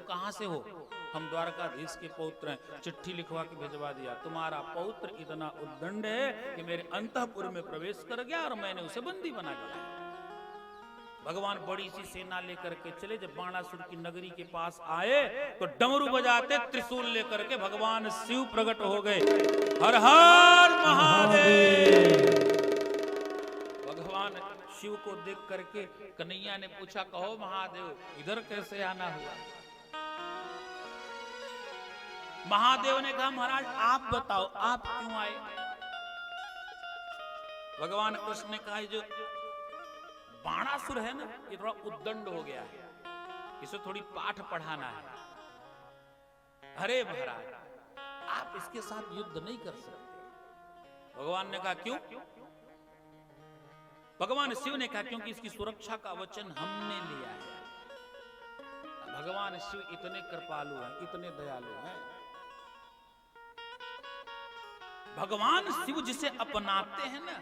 कहां से हो? हम द्वारकाधीश के पौत्र हैं। चिट्ठी लिखवा के भिजवा दिया, तुम्हारा पौत्र इतना उद्दंड है कि मेरे अंतःपुर में प्रवेश कर गया और मैंने उसे बंदी बना दिया। भगवान बड़ी सी सेना लेकर के चले। जब बाणासुर की नगरी के पास आए तो डमरू बजाते त्रिशूल लेकर के भगवान शिव प्रकट हो गए। हर हर महादेव। भगवान शिव को देख करके कन्हैया ने पूछा, कहो महादेव इधर कैसे आना हुआ? महादेव ने कहा, महाराज आप बताओ आप क्यों आए? भगवान कृष्ण ने कहा, जो बाणासुर है ना, ये थोड़ा उद्दंड हो गया है, इसे थोड़ी पाठ पढ़ाना है। अरे महाराज आप इसके साथ युद्ध नहीं कर सकते। भगवान ने कहा क्यों? भगवान शिव ने कहा क्योंकि इसकी सुरक्षा का वचन हमने लिया है। भगवान शिव इतने कृपालु हैं, इतने दयालु हैं। भगवान शिव जिसे अपनाते हैं ना,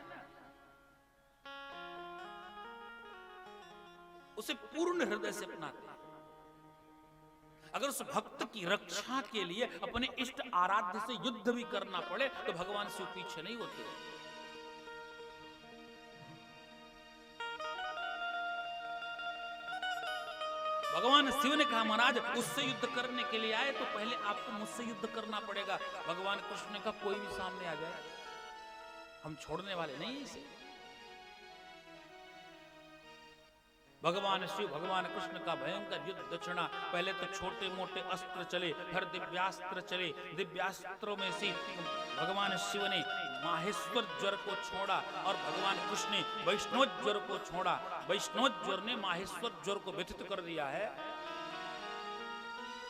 उसे पूर्ण हृदय से अपनाते हैं। अगर उस भक्त की रक्षा के लिए अपने इष्ट आराध्य से युद्ध भी करना पड़े तो भगवान शिव पीछे नहीं होते। भगवान शिव ने कहा, महाराज उससे युद्ध करने के लिए आए तो पहले आपको मुझसे युद्ध करना पड़ेगा। भगवान कृष्ण ने कहा, कोई भी सामने आ जाए हम छोड़ने वाले नहीं इसे। भगवान शिव भगवान कृष्ण का भयंकर युद्ध दक्षिणा। पहले तो छोटे मोटे अस्त्र चले, फिर दिव्यास्त्र चले। दिव्यास्त्रों में से भगवान शिव ने माहेश्वर ज्वर को छोड़ा और भगवान कृष्ण ने वैष्णव ज्वर को छोड़ा। वैष्णव ज्वर ने माहेश्वर ज्वर को व्यथित कर दिया है।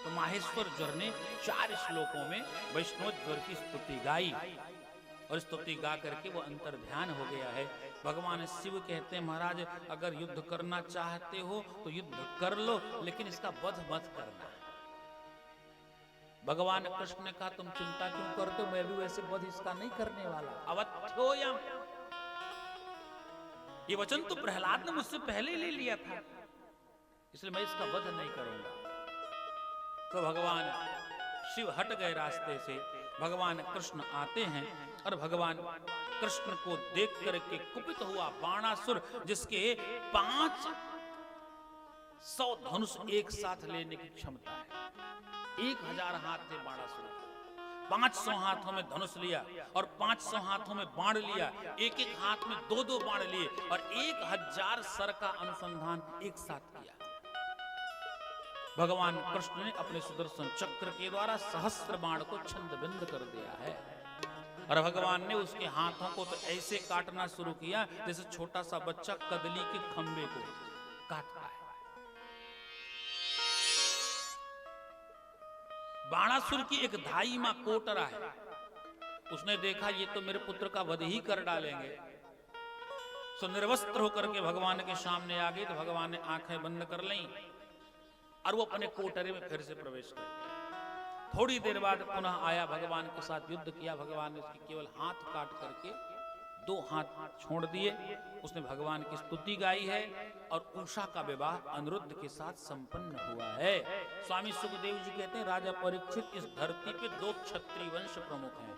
तो माहेश्वर ज्वर ने 4 श्लोकों में वैष्णव ज्वर की स्तुति गाई और स्तुति गा करके वो अंतर ध्यान हो गया है। भगवान शिव कहते हैं, महाराज अगर युद्ध करना चाहते हो तो युद्ध कर लो, लेकिन इसका वध मत करना। भगवान कृष्ण ने कहा, तुम चिंता क्यों करते हो? मैं भी वैसे वध इसका नहीं करने वाला। अवध्योयम, ये वचन तो प्रहलाद ने मुझसे पहले ले लिया था, इसलिए मैं इसका वध नहीं करूंगा। तो भगवान शिव हट गए रास्ते से। भगवान कृष्ण आते हैं और भगवान कृष्ण को देख करके कुपित हुआ बाणासुर, जिसके 500 धनुष एक साथ लेने की क्षमता है। 1000 हाथ थे बाणासुर, 500 हाथों में धनुष लिया और 500 हाथों में बाण लिया। एक एक हाथ में 2-2 बाण लिए और 1000 सर का अनुसंधान एक साथ किया। भगवान कृष्ण ने अपने सुदर्शन चक्र के द्वारा सहस्त्र बाण को छंद-बिंद कर दिया है और भगवान ने उसके हाथों को तो ऐसे काटना शुरू किया जैसे छोटा सा बच्चा कदली के खंबे को काटता है। बाणासुर की एक धाई मां कोटरा है, उसने देखा ये तो मेरे पुत्र का वध ही कर डालेंगे। सो निर्वस्त्र होकर के भगवान के सामने आ गए तो भगवान ने आंखें बंद कर लीं और वो अपने कोटरे में फिर से प्रवेश कर गया। थोड़ी देर बाद पुनः आया, भगवान के साथ युद्ध किया। भगवान ने उसकी केवल हाथ काट करके 2 हाथ छोड़ दिए। उसने भगवान की स्तुति गाई है और उषा का विवाह अनिरुद्ध के साथ संपन्न हुआ है। स्वामी सुखदेव जी कहते हैं, राजा परीक्षित इस धरती पे 2 क्षत्रिय वंश प्रमुख हैं,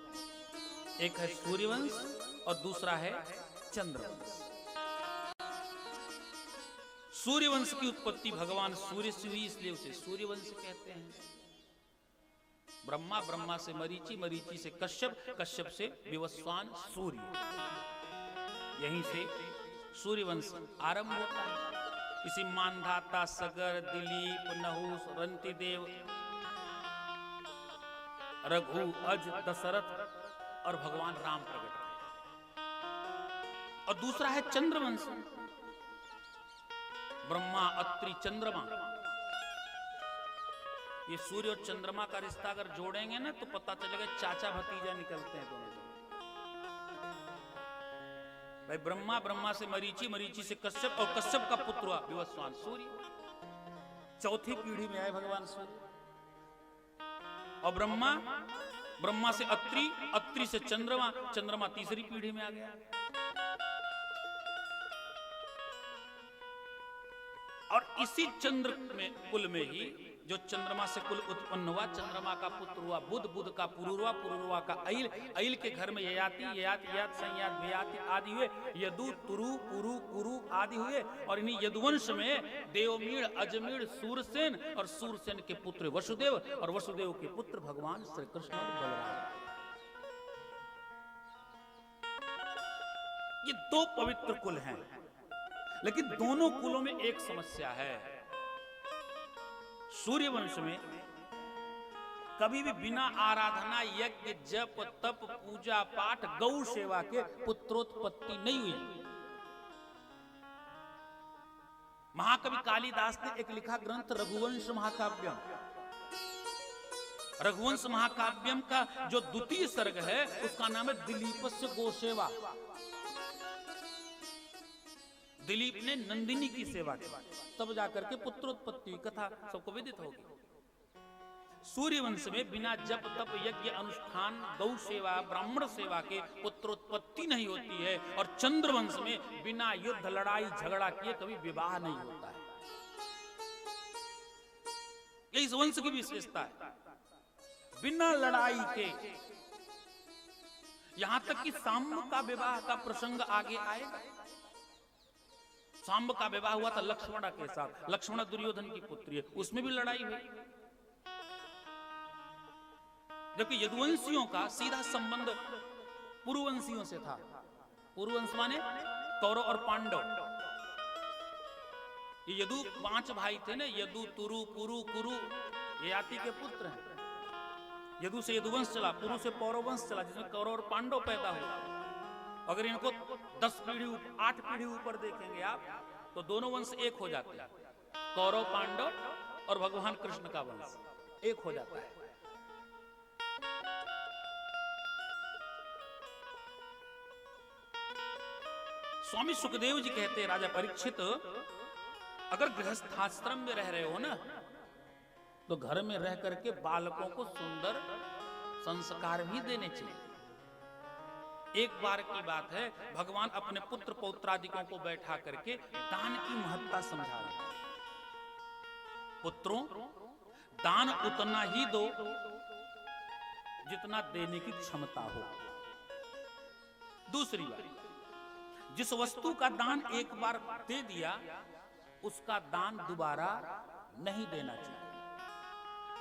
एक है सूर्यवंश और दूसरा है चंद्रवंश। सूर्यवंश की उत्पत्ति भगवान सूर्य से हुई, इसलिए उसे सूर्यवंश कहते हैं। ब्रह्मा, ब्रह्मा से मरीचि, मरीचि से कश्यप, कश्यप से विवस्वान सूर्य, यहीं से सूर्यवंश आरंभ होता है। इसी मानधाता, सगर, दिलीप, नहुस, रंतिदेव, रघु, अज, दशरथ और भगवान राम प्रकट हुए। और दूसरा है चंद्रवंश, ब्रह्मा, अत्रि, चंद्रमा। ये सूर्य और चंद्रमा का रिश्ता अगर जोड़ेंगे ना तो पता चलेगा चाचा भतीजा निकलते हैं दोनों। भाई ब्रह्मा, ब्रह्मा से मरीचि, मरीचि से कश्यप और कश्यप का पुत्र हुआ विवस्वान सूर्य। चौथी पीढ़ी में आए भगवान सूर्य। और ब्रह्मा, ब्रह्मा से अत्रि, अत्रि से चंद्रमा, चंद्रमा तीसरी पीढ़ी में आ गया। और इसी चंद्र में कुल में ही जो चंद्रमा से कुल उत्पन्न हुआ, चंद्रमा का पुत्र हुआ बुध, बुध का पुरुरवा, पुरुरवा का अइल, अइल के घर में ययाति, ययाति ययात संयात व्ययाति आदि हुए, यदु तुरु पुरु कुरु आदि हुए। और इन्हीं यदुवंश में देवमीड़, अजमीड़, सूरसेन और सूरसेन के पुत्र वसुदेव और वसुदेव के पुत्र भगवान श्री कृष्ण और बलराम। ये दो पवित्र कुल हैं, लेकिन दोनों कुलों में एक समस्या है। सूर्यवंश में कभी भी बिना आराधना, यज्ञ, जप, तप, पूजा पाठ, गौ सेवा के पुत्रोत्पत्ति नहीं हुई। महाकवि कालिदास ने एक लिखा ग्रंथ रघुवंश महाकाव्यम। रघुवंश महाकाव्यम का जो द्वितीय सर्ग है उसका नाम है दिलीपस्य गोसेवा। दिलीप ने नंदिनी की सेवा की, तब जाकर के पुत्रोत्पत्ति कथा सबको विदित होगी। सूर्यवंश में बिना जप तप यज्ञ अनुष्ठान गौ सेवा ब्राह्मण सेवा के पुत्रोत्पत्ति नहीं होती है। और चंद्रवंश में बिना युद्ध लड़ाई झगड़ा किए कभी विवाह नहीं होता है। ये इस वंश की विशेषता है, बिना लड़ाई के। यहां तक कि सांब का विवाह का प्रसंग आगे आएगा। सांब का विवाह हुआ था लक्ष्मण के साथ, लक्ष्मण दुर्योधन की पुत्री है, उसमें भी लड़ाई हुई। जबकि यदुवंशियों का सीधा संबंध पुरुवंशियों से था। पुरुवंश माने कौरव और पांडव। ये यदु 5 भाई थे ना, यदु तुरु पुरु कुरु, ये ययाति के पुत्र हैं। यदु से यदुवंश चला, पुरु से पौरव वंश चला, जिसमें कौरव और पांडव पैदा हुआ। अगर इनको 10 पीढ़ी 8 पीढ़ी ऊपर देखेंगे आप, तो दोनों वंश एक हो जाते हैं। कौरव पांडव और भगवान कृष्ण का वंश एक हो जाता है। स्वामी सुखदेव जी कहते हैं, राजा परीक्षित, अगर गृहस्थाश्रम में रह रहे हो ना, तो घर में रह करके बालकों को सुंदर संस्कार भी देने चाहिए। एक बार की बात है, भगवान अपने पुत्र पौत्रादिकों को बैठा करके दान की महत्ता समझा रहे हैं। पुत्रों, दान उतना ही दो जितना देने की क्षमता हो। दूसरी बात, जिस वस्तु का दान एक बार दे दिया उसका दान दोबारा नहीं देना चाहिए।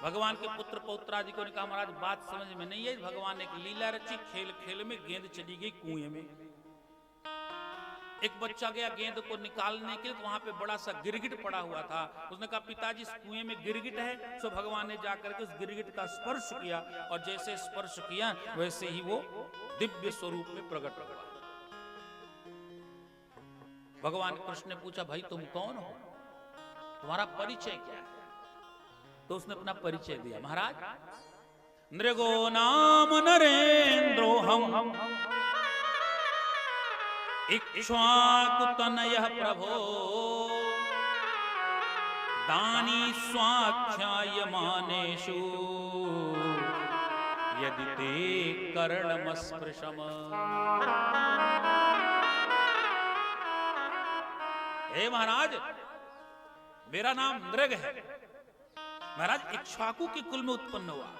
भगवान के पुत्र पौत्रादिकों ने कहा, महाराज बात समझ में नहीं आई। भगवान ने एक लीला रची, खेल खेल में गेंद चली गई कुएं में। एक बच्चा गया गेंद को निकालने के लिए, तो वहां पे बड़ा सा गिरगिट पड़ा हुआ था। उसने कहा, पिताजी इस कुएं में गिरगिट है। सो भगवान ने जाकर के उस गिरगिट का स्पर्श किया, और जैसे स्पर्श किया वैसे ही वो दिव्य स्वरूप में प्रकट हुआ। भगवान कृष्ण ने पूछा, भाई तुम कौन हो, तुम्हारा परिचय क्या है? तो उसने अपना परिचय दिया, महाराज नृगो नाम नरेंद्रो हम इक्ष्वाकुतनयः प्रभो दानी स्वाख्यायमानेषु यदि ते कर्णमस्पृशम्। हे महाराज, मेरा नाम नृग है। महाराज इक्ष्वाकु के कुल में उत्पन्न हुआ,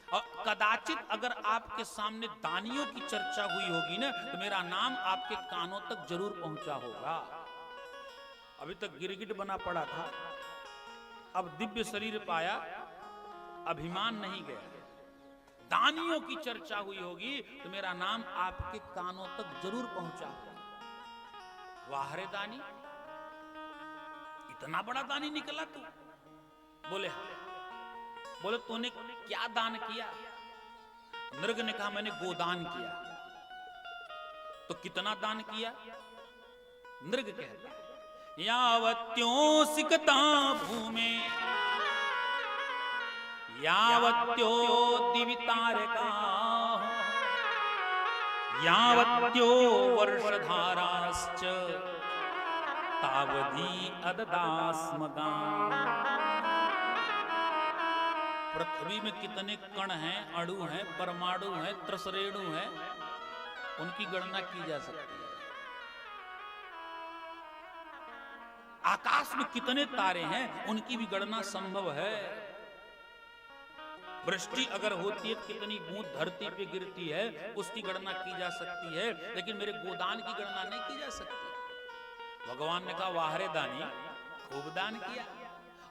और कदाचित अगर आपके सामने दानियों की चर्चा हुई होगी ना, तो मेरा नाम आपके कानों तक जरूर पहुंचा होगा। अभी तक गिरगिट बना पड़ा था, अब दिव्य शरीर पाया, अभिमान नहीं गया। दानियों की चर्चा हुई होगी तो मेरा नाम आपके कानों तक जरूर पहुंचा होगा। वाह रे दानी, इतना बड़ा दानी निकला तू। बोले हाँ। बोले तूने क्या दान किया? नृग ने कहा, मैंने गोदान किया। तो कितना दान किया? नृग कहता, यावत्यो सिकता भूमे यावत्यो दिवितारका यावत्यो वर्षधाराश्च तावधी अददास्मगा। पृथ्वी में कितने कण हैं, अणु हैं, परमाणु हैं, त्रसरेणु हैं, उनकी गणना की जा सकती है। आकाश में कितने तारे हैं उनकी भी गणना संभव है। वृष्टि अगर होती है तो कितनी बूंद धरती पे गिरती है उसकी गणना की जा सकती है, लेकिन मेरे गोदान की गणना नहीं की जा सकती। भगवान ने कहा वाहरे दानी, खूब दान किया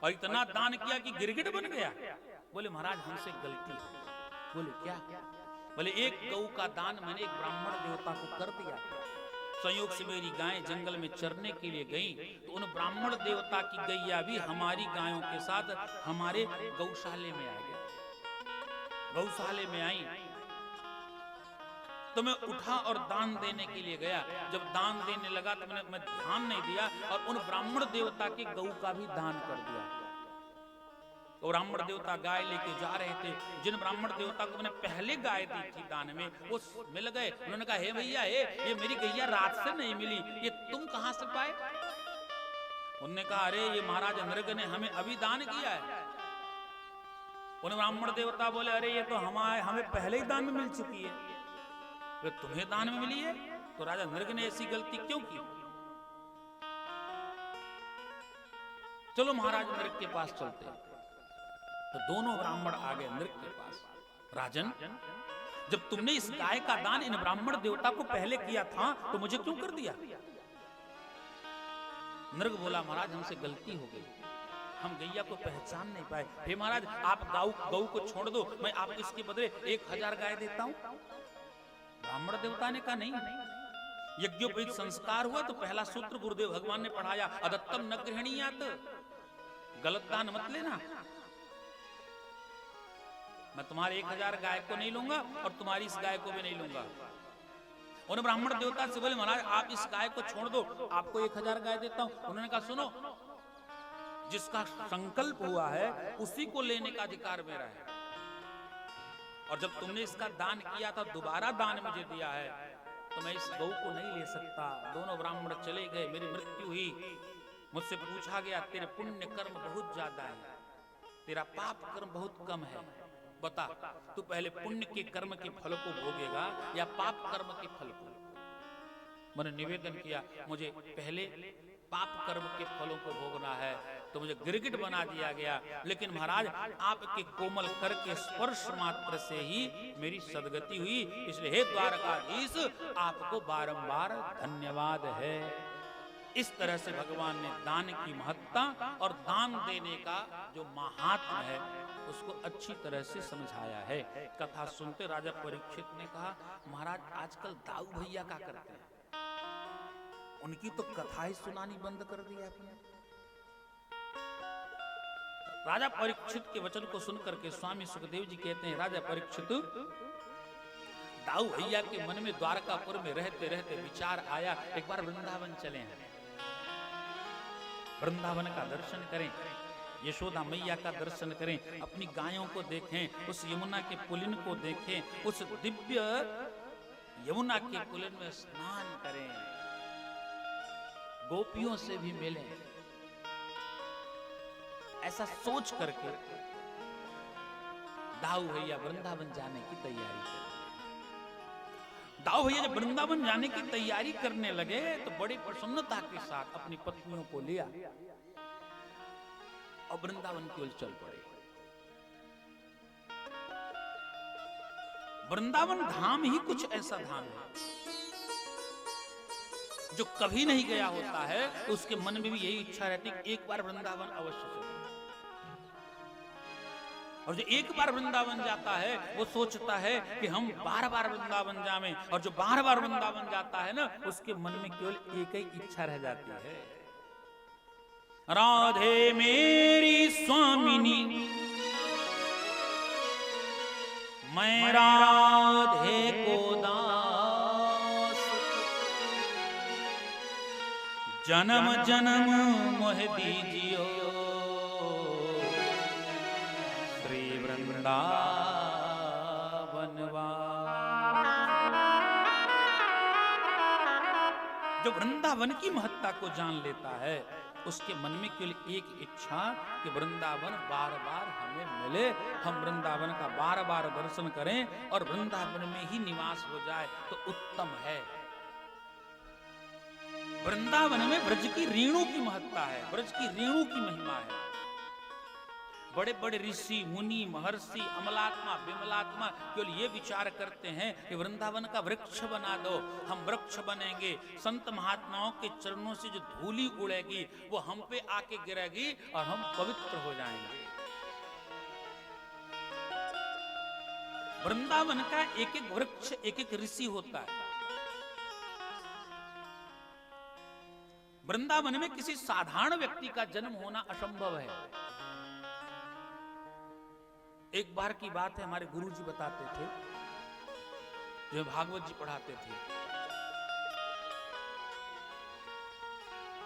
और इतना दान किया कि गिरगिट बन गया। बोले महाराज हमसे गलती हो। बोले क्या? बोले एक गौ का दान मैंने एक ब्राह्मण देवता को कर दिया। संयोग से मेरी गायें जंगल में चरने के लिए गई तो उन ब्राह्मण देवता की गैया भी हमारी गायों के साथ हमारे गौशाले में आ गया। गौशाले में आई तो मैं उठा और दान देने के लिए गया। जब दान देने लगा तो मैं ध्यान नहीं दिया और उन ब्राह्मण देवता के गौ का भी दान कर दिया। तो ब्राह्मण देवता गाय लेके जा रहे थे। जिन ब्राह्मण देवता को मैंने पहले गाय दी थी दान में, वो मिल गए। उन्होंने कहा हे भैया, ये मेरी गैया रात से नहीं मिली, ये तुम कहां से पाए? उन्होंने कहा अरे ये महाराज नृग ने हमें अभी दान किया है। उन ब्राह्मण देवता बोले अरे ये तो हमें पहले ही दान में मिल चुकी है, तो तुम्हें दान में मिली है, तो राजा नृग ने ऐसी गलती क्यों की? चलो महाराज नृग के पास चलते हैं। तो दोनों ब्राह्मण आ गए नृग के पास। राजन, जब तुमने इस गाय का दान इन ब्राह्मण देवता को पहले किया था तो मुझे क्यों कर दिया? नृग बोला महाराज हमसे गलती हो गई, हम गैया को पहचान नहीं पाए। हे महाराज आप गौ को छोड़ दो, मैं आपको इसके बदले 1000 गाय देता हूं। ब्राह्मण देवता ने कहा नहीं। यज्ञोपवीत संस्कार हुआ तो पहला सूत्र गुरुदेव भगवान ने पढ़ाया, अदत्तम न गृहणीयात, गलत दान मत लेना। मैं तुम्हारे 1000 गाय को नहीं लूंगा और तुम्हारी इस गाय को भी नहीं लूंगा। उन ब्राह्मण देवता से बोले महाराज आप इस गाय को छोड़ दो, आपको 1000 गाय देता हूं। उन्होंने कहा सुनो, जिसका संकल्प हुआ है उसी को लेने का अधिकार मेरा है, और जब तुमने इसका दान किया था दोबारा दान मुझे दिया है तो मैं इस गौ को नहीं ले सकता। दोनों ब्राह्मण चले गए, मेरी मृत्यु हुई। मुझसे पूछा गया तेरे पुण्य कर्म बहुत ज्यादा है, तेरा पाप कर्म बहुत कम है, बता तू पहले पुण्य के कर्म के फल को भोगेगा या पाप कर्म के फल को? मैंने निवेदन किया मुझे पहले पाप कर्म के फलों को भोगना है, तो मुझे गिरगिट बना दिया गया। लेकिन महाराज आपके कोमल कर के स्पर्श मात्र से ही मेरी सदगति हुई, इसलिए हे द्वारकाधीश आपको बारंबार धन्यवाद है। इस तरह से भगवान ने दान की महत्ता और दान देने का जो महात्म्य है उसको अच्छी तरह से समझाया है। कथा सुनते राजा परीक्षित ने कहा महाराज आजकल दाऊ भैया क्या करते हैं? उनकी तो कथा ही सुनानी बंद कर दी आपने। राजा परीक्षित के वचन को सुनकर के स्वामी सुखदेव जी कहते हैं राजा परीक्षित, दाऊ भैया के मन में द्वारकापुर में रहते रहते विचार आया एक बार वृंदावन चले हैं, वृंदावन का दर्शन करें, यशोदा मैया का दर्शन करें, अपनी गायों को देखें, उस यमुना के पुलिन को देखें, उस दिव्य यमुना के पुलिन में स्नान करें, गोपियों से भी मिलें। ऐसा सोच करके दाऊ भैया वृंदावन जाने की तैयारी कर। दाऊ भैया जब वृंदावन जाने की तैयारी करने लगे तो बड़ी प्रसन्नता के साथ अपनी पत्नियों को लिया और वृंदावन की ओर चल पड़े। वृंदावन धाम ही कुछ ऐसा धाम है जो कभी नहीं गया होता है, तो उसके मन में भी यही इच्छा रहती है एक बार वृंदावन अवश्य चले। और जो एक बार वृंदावन जाता है वो सोचता है कि हम बार बार वृंदावन जावें, और जो बार बार वृंदावन जाता है ना उसके मन में केवल एक ही इच्छा रह जाती है, राधे मेरी स्वामिनी, मैं राधे को दास, जन्म जन्म मोह दीजियो श्री वृंदावन वास। जो वृंदावन की महत्ता को जान लेता है उसके मन में केवल एक इच्छा कि वृंदावन बार बार हमें मिले, हम वृंदावन का बार बार दर्शन करें और वृंदावन में ही निवास हो जाए तो उत्तम है। वृंदावन में ब्रज की रेणु की महत्ता है, ब्रज की रेणु की महिमा है। बड़े बड़े ऋषि मुनि महर्षि अमलात्मा विमलात्मा केवल ये विचार करते हैं कि वृंदावन का वृक्ष बना दो, हम वृक्ष बनेंगे, संत महात्माओं के चरणों से जो धूली उड़ेगी वो हम पे आके गिरेगी और हम पवित्र हो जाएंगे। वृंदावन का एक एक वृक्ष एक एक ऋषि होता है। वृंदावन में किसी साधारण व्यक्ति का जन्म होना असंभव है। एक बार की बात है, हमारे गुरुजी बताते थे, जो भागवत जी पढ़ाते थे,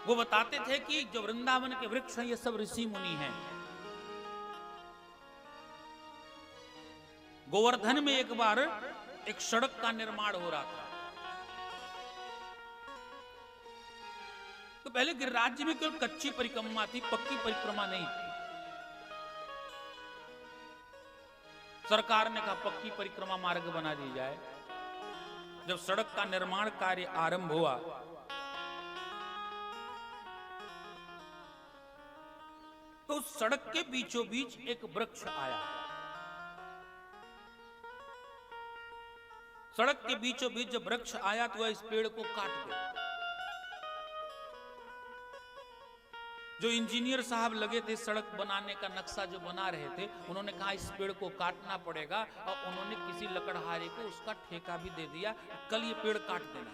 वो बताते थे कि जो वृंदावन के वृक्ष हैं ये सब ऋषि मुनि हैं। गोवर्धन में एक बार एक सड़क का निर्माण हो रहा था, तो पहले गिरिराज जी में केवल कच्ची परिक्रमा थी, पक्की परिक्रमा नहीं थी। सरकार ने कहा पक्की परिक्रमा मार्ग बना दी जाए। जब सड़क का निर्माण कार्य आरंभ हुआ तो उस सड़क के बीचों बीच एक वृक्ष आया। सड़क के बीचों बीच जब वृक्ष आया तो वह इस पेड़ को काट गया। जो इंजीनियर साहब लगे थे सड़क बनाने का नक्शा जो बना रहे थे, उन्होंने कहा इस पेड़ को काटना पड़ेगा, और उन्होंने किसी लकड़हारे को उसका ठेका भी दे दिया, कल ये पेड़ काट देना।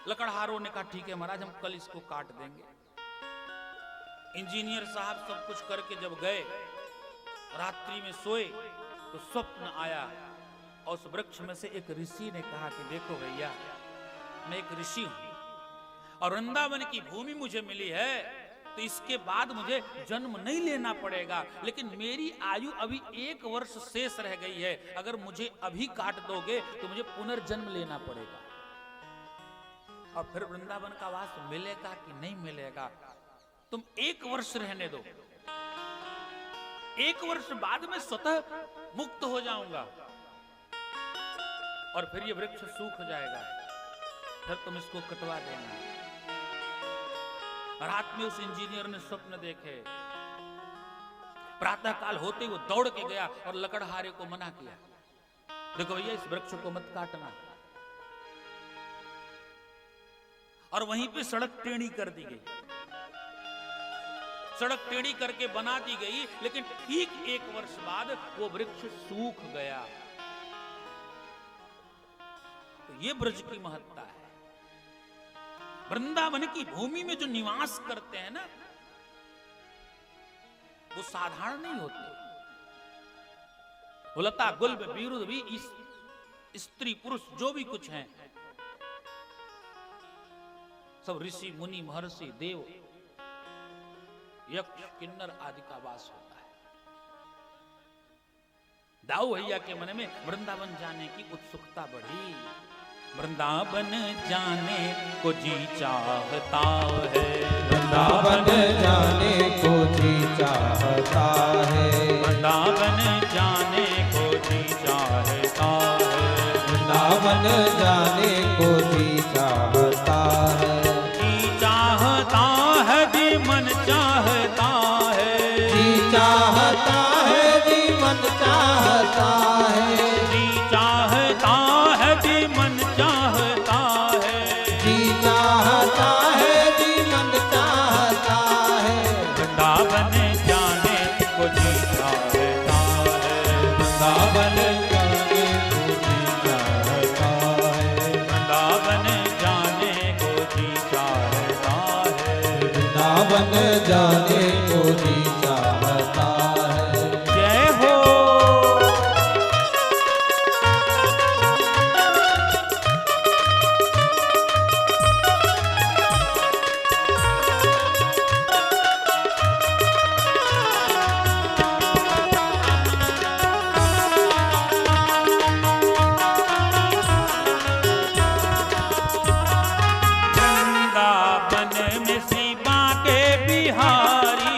लकड़हारों ने कहा ठीक है महाराज, हम कल इसको काट देंगे। इंजीनियर साहब सब कुछ करके जब गए, रात्रि में सोए तो स्वप्न आया, और उस वृक्ष में से एक ऋषि ने कहा कि देखो भैया, मैं एक ऋषि हूं और वृंदावन की भूमि मुझे मिली है, तो इसके बाद मुझे जन्म नहीं लेना पड़ेगा, लेकिन मेरी आयु अभी 1 वर्ष शेष रह गई है। अगर मुझे अभी काट दोगे तो मुझे पुनर्जन्म लेना पड़ेगा, और फिर वृंदावन का वास मिलेगा कि नहीं मिलेगा, तुम 1 वर्ष रहने दो, 1 वर्ष बाद में स्वतः मुक्त हो जाऊंगा, और फिर ये वृक्ष सूख जाएगा, फिर तुम इसको कटवा देना। रात में उस इंजीनियर ने स्वप्न देखे, प्रातः काल होते ही वो दौड़ के गया और लकड़हारे को मना किया, देखो भैया इस वृक्ष को मत काटना, और वहीं पे सड़क टेढ़ी कर दी गई। सड़क टेढ़ी करके बना दी गई, लेकिन ठीक 1 वर्ष बाद वो वृक्ष सूख गया। तो ये ब्रज की महत्ता है। वृंदावन की भूमि में जो निवास करते हैं ना, वो साधारण नहीं होते। वो लता गुल्ब बीरुद भी, स्त्री पुरुष जो भी कुछ हैं, सब ऋषि मुनि महर्षि देव यक्ष किन्नर आदि का वास होता है। दाऊ भैया के मन में वृंदावन जाने की उत्सुकता बढ़ी। वृंदावन जाने को जी चाहता है, वृंदावन जाने को जी चाहता है, वृंदावन जाने को जी चाहता है, वृंदावन जाने को जी चाहता है, जी चाहता है, जी मन चाहता है, जी चाहता है, जी मन चाहता है, जी चाहता है, जी मन चाहता है, जी चाहता है, जी मन चाहता है, वृंदावन जाने को जी चाहता है, वृंदावन जाने को जी चाहता है, वृंदावन जाने को जी चाहता है, वृंदावन जाने को जी चाहता है। जय हो। वृंदावन में शिवा के बिहारी,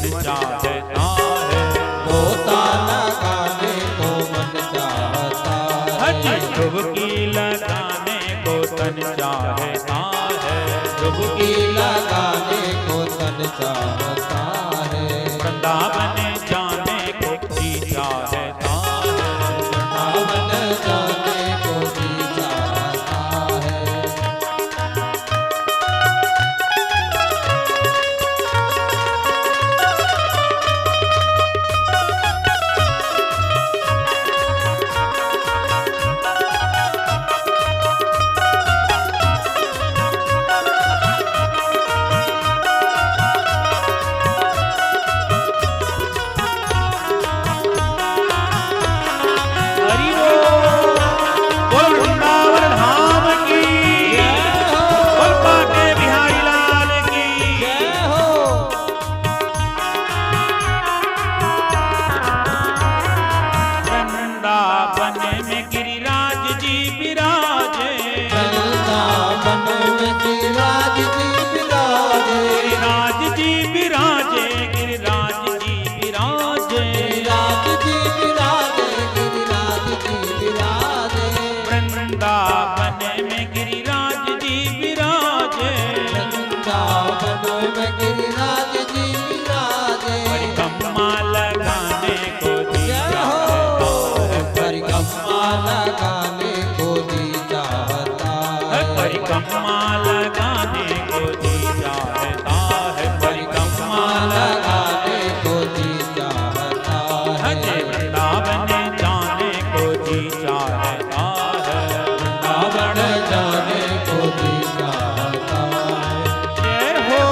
मन चाहता है। गोता लगाने को मन चाहता है। डुबकी लगाने को तन चाहता है। डुबकी लगाने को तन चाहता है। वृंदावन जाने को जी चाहता है। वृंदावन जाने को जी चाहता है। हरि बोल वृंदावन धाम की, बोल पाके बिहारी लाल की। जय हो। वृंदावन में गिरिराज जी विराजे। वृंदावन में गिरिराज जी विराजे। गिरिराज जी विराजे। गिरिराज जी विराजे। गिरिराज जी विराजे। गिरिराज जी विराजे। वृंदावन में गिरिराज जी विराजे। वृंदावन में गिरिराज जी विराजे। परिक्रमा लगाने को जी जय चाहता हो। है। परिक्रमा लगाने को जी चाहता है। परिक्रमा लगाने को जी चाहता है। परिक्रमा लगाने को जी चाहता है। हजे वृंदावन जाने को जी चाहता है। वृंदावन जाने को जी चाहता है। जय हो।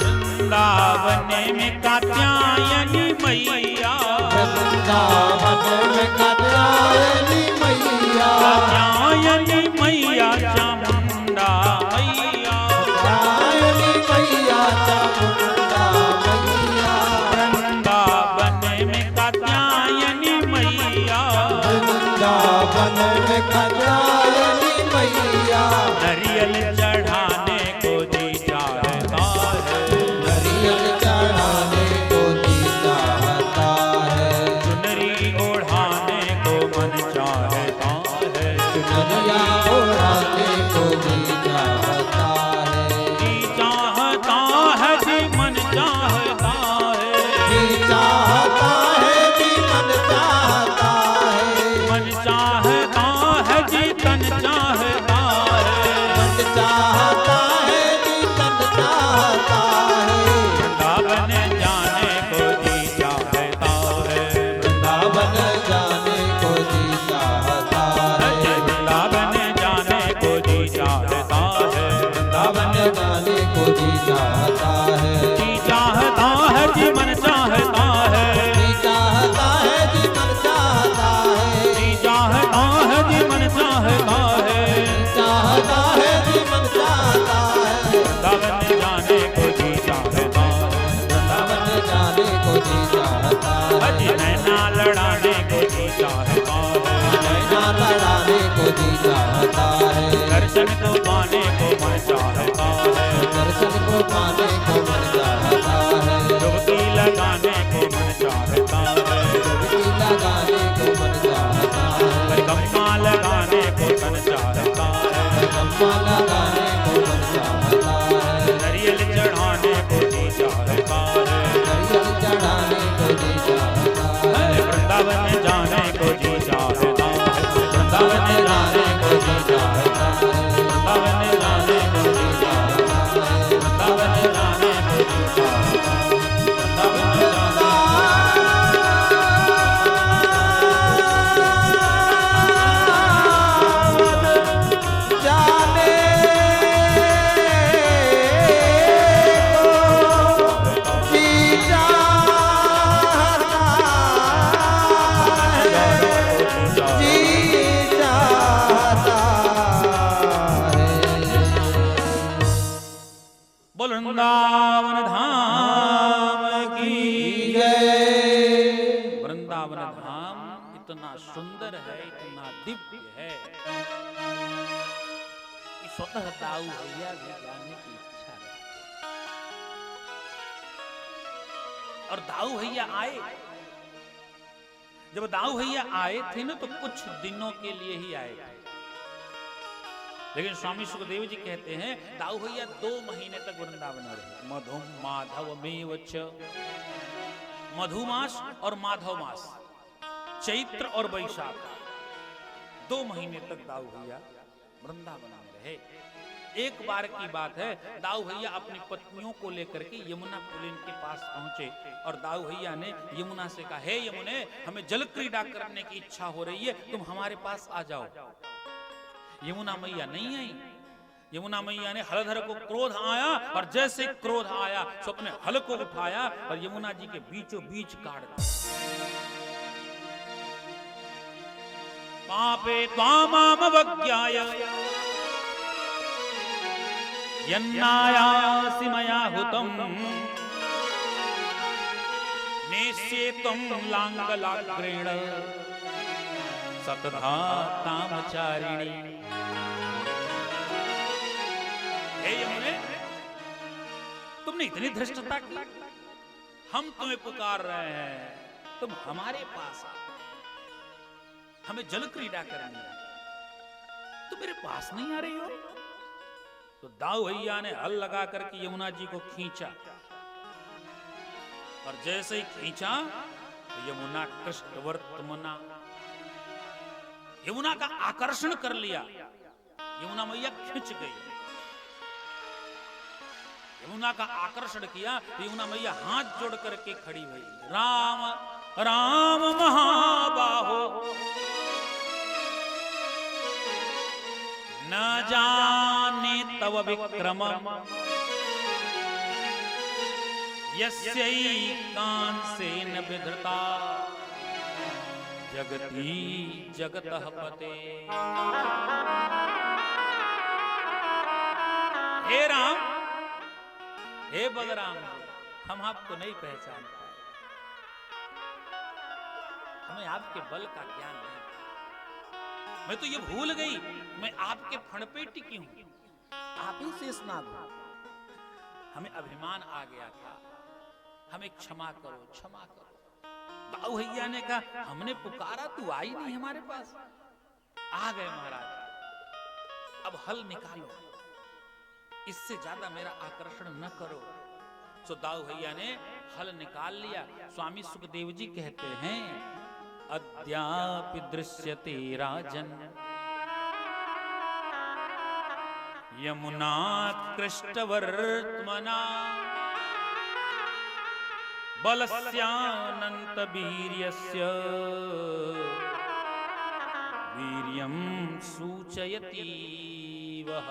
वृंदावन में कात्यायनी मैया। वृंदावन में कात्यायनी मैया। कात्यायनी मैया चामुंडा मैया। कात्यायनी मैया चामुंडा मैया। वृंदावन में कात्यायनी मैया। वृंदावन में कात्यायनी मैया। नरियल चढ़ाने को जी चाहता है। नारियल चढ़ाने को जी चाहता है। चुनरी ओढ़ाने को मन चाहता है। चुनरिया ओढ़ाने को जी चाहता है। जी चाहता है। जी मन चाहता है। जी चाहता है। जी मन चाहता है। मन चाहता है। जी तन चाहता है। मन चाहता है। जी तन चाहता है। वृंदावन जाने को जी चाहता है। वृंदावन जाने को जी चाहता है। वृंदावन जाने को जी चाहता है। वृंदावन जाने को जी चाहता है। जी चाहता है। जी मन चाहता है। जी चाहता है। जी मन चाहता है। जी चाहता है। जी मन चाहता है। चाहता है। जी मन चाहता है। वृंदावन जाने को जी चाहता है। वृंदावन जाने को जी चाहता है। जी नैना लड़ाने को जी चाहता है। नैना लड़ाने को जी चाहता है। दर्शन को पाने को मन चाहता है। दर्शन को पाने को मन चाहता है। डुबकी लगाने को मन चाहता है। डुबकी लगाने को मन चाहता है। परिक्रमा लगाने को मन चाहता है। परिक्रमा लगाने को मन चाहता है। नरियल चढ़ाने को जी चाहता है। नारियल चढ़ाने को जी चाहता है। वृंदावन जाने को जी चाहता है। वृंदावन जाने को जी चाहता है। वृंदावन जाने को जी चाहता है। वृंदावन जाने को जी चाहता है। वृंदावन जाने जाने सुंदर है, इतना दिव्य है कि स्वतः दाऊ भैया भी जाने की इच्छा है। और दाऊ भैया आए। जब दाऊ भैया आए थे ना तो कुछ दिनों के लिए ही आए थे, लेकिन स्वामी सुखदेव जी कहते हैं दाऊ भैया 2 महीने तक वृंदावन में रहे। मधुम माधवमेव च, मधुमास और माधव मास, चैत्र और वैशाख, 2 महीने तक दाऊ भैया वृंदावन में रहे। एक बार की बात है, दाऊ भैया अपनी पत्नियों को लेकर के यमुना पुलिन के पास पहुंचे और दाऊ भैया ने यमुना से कहा, हे यमुने, हमें जल क्रीड़ा करने की इच्छा हो रही है, तुम हमारे पास आ जाओ। यमुना मैया नहीं आई। यमुना मैया ने हलधर को क्रोध आया और जैसे क्रोध आया तो अपने हल को उठाया और यमुना जी के बीचों बीच काट दिया। पापे त्वामामवज्ञाय यन्नायासि मया हुतम् नेष्येत्वं लाङ्गलाग्रेण सतधा तामचारिणी। हे यमुने, तुमने इतनी धृष्टता की, हम तुम्हें पुकार रहे हैं, तुम हमारे पास आओ, हमें जल क्रीड़ा करनी है, तुम मेरे पास नहीं आ रही हो। तो दाऊ भैया ने हल लगा करके यमुना जी को खींचा और जैसे ही खींचा तो यमुना कृष्णवर्तमना, यमुना का आकर्षण कर लिया। यमुना मैया खिंच गई। यमुना का आकर्षण किया तो यमुना मैया हाथ जोड़ करके खड़ी हुई। राम राम महाबाहो न जाने तव विक्रमम् यस्यैकांसेन विधृता जगती जगतः पते। हे राम, हे बलराम, हम आपको नहीं पहचान पाए, हमें आपके बल का ज्ञान नहीं। मैं तो ये भूल गई मैं आपके फण पे टिकी हूं, आप ही शेषनाग हो। हमें अभिमान आ गया था, हमें क्षमा करो, क्षमा करो। दाऊ भैया ने कहा, हमने पुकारा, तू आई नहीं हमारे पास। आ गए महाराज, अब हल निकालो, इससे ज्यादा मेरा आकर्षण न करो। तो दाऊ भैया ने हल निकाल लिया। स्वामी सुखदेव जी कहते हैं, अद्यापि दृश्यते राजन यमुना कृष्टवर्त्मना बलस्यानंत वीर्यस्य वीर्यं सूचयति वह।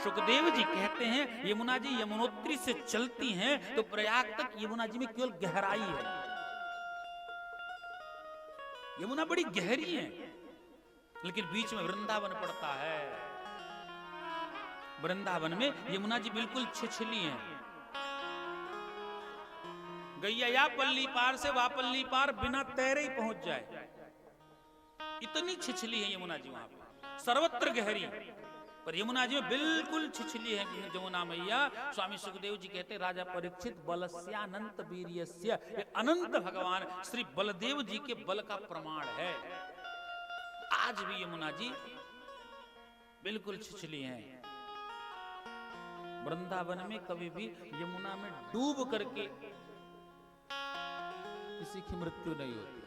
सुखदेव जी कहते हैं, यमुना जी यमुनोत्री से चलती हैं तो प्रयाग तक यमुना जी में केवल गहराई है। यमुना बड़ी गहरी है, लेकिन बीच में वृंदावन पड़ता है। वृंदावन में यमुना जी बिल्कुल छिछली हैं। गैया या पल्ली पार से वापल्ली पार बिना तैरे ही पहुंच जाए, इतनी छिछली है यमुना जी। वहां पर सर्वत्र गहरी, पर यमुना जी में बिल्कुल छिछली है यमुना मैया। स्वामी सुखदेव जी कहते, राजा परीक्षित बलस्यानंत वीर्यस्य, ये अनंत भगवान श्री बलदेव जी के बल का प्रमाण है। आज भी यमुना जी बिल्कुल छिछली हैं। वृंदावन में कभी भी यमुना में डूब करके किसी की मृत्यु नहीं होती,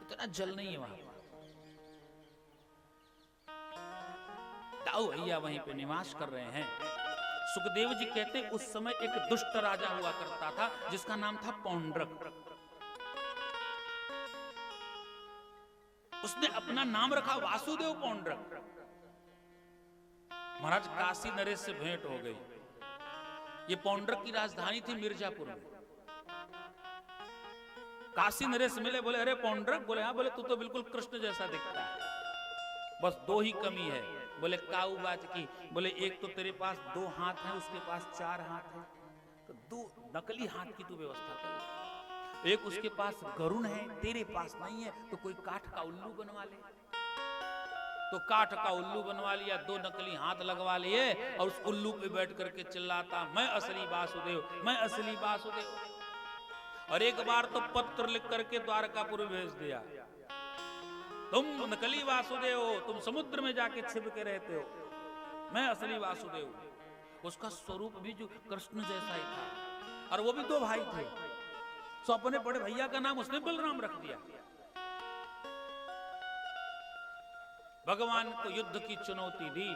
इतना जल नहीं है वहां। दाऊ भैया वहीं पे निवास कर रहे हैं। सुखदेव जी कहते, उस समय एक दुष्ट राजा हुआ करता था जिसका नाम था पौंड्रक। उसने अपना नाम रखा वासुदेव पौंड्रक। महाराज काशी नरेश से भेंट हो गई। ये पौंड्रक की राजधानी थी मिर्जापुर में। काशी नरेश मिले, बोले अरे पौंड्रक, बोले हाँ, बोले तू तो बिल्कुल कृष्ण जैसा दिखता है, बस 2 ही कमी है। बोले काऊ बात की, बोले एक तो तेरे पास 2 हाथ हैं, उसके पास 4 हाथ हैं। तो 2 नकली हाथ की तू व्यवस्था कर। एक उसके पास गरुण है, तेरे पास नहीं है, तो कोई काठ का उल्लू बनवा ले। तो काठ का उल्लू बनवा लिया, 2 नकली हाथ लगवा लिए और उस उल्लू पे बैठ करके चिल्लाता, मैं असली वासुदेव, मैं असली वासुदेव। और एक बार तो पत्र लिख करके द्वारकापुर भेज दिया, तुम नकली वासुदेव हो, तुम समुद्र में जाके छिप के रहते हो, मैं असली वासुदेव हूं। उसका स्वरूप भी जो कृष्ण जैसा ही था, और वो भी 2 भाई थे। सो अपने बड़े भैया का नाम उसने बलराम रख दिया। भगवान को युद्ध की चुनौती दी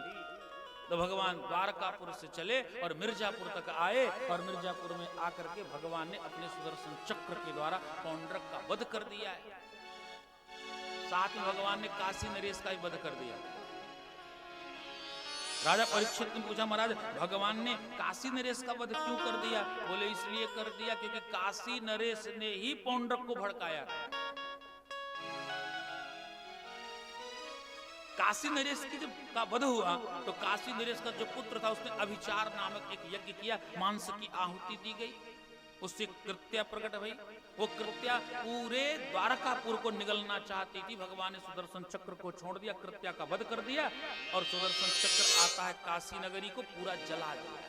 तो भगवान द्वारकापुर से चले और मिर्जापुर तक आए, और मिर्जापुर में आकर के भगवान ने अपने सुदर्शन चक्र के द्वारा पौंड्रक का वध कर दिया है। साथ में भगवान ने काशी नरेश का भी वध कर दिया। राजा परीक्षित ने पूछा, महाराज भगवान ने काशी नरेश का वध क्यों कर दिया? बोले इसलिए कर दिया क्योंकि काशी नरेश ने ही पौंड्रक को भड़काया। काशी नरेश की जब का वध हुआ तो काशी नरेश का जो पुत्र था उसने अभिचार नामक एक यज्ञ किया, मांस की आहुति दी गई, उससे कृत्या प्रकट भई। वो कृत्या पूरे द्वारकापुर को निगलना चाहती थी, भगवान ने सुदर्शन चक्र को छोड़ दिया, कृत्या का वध कर दिया, और सुदर्शन चक्र आता है काशी नगरी को पूरा जला दिया।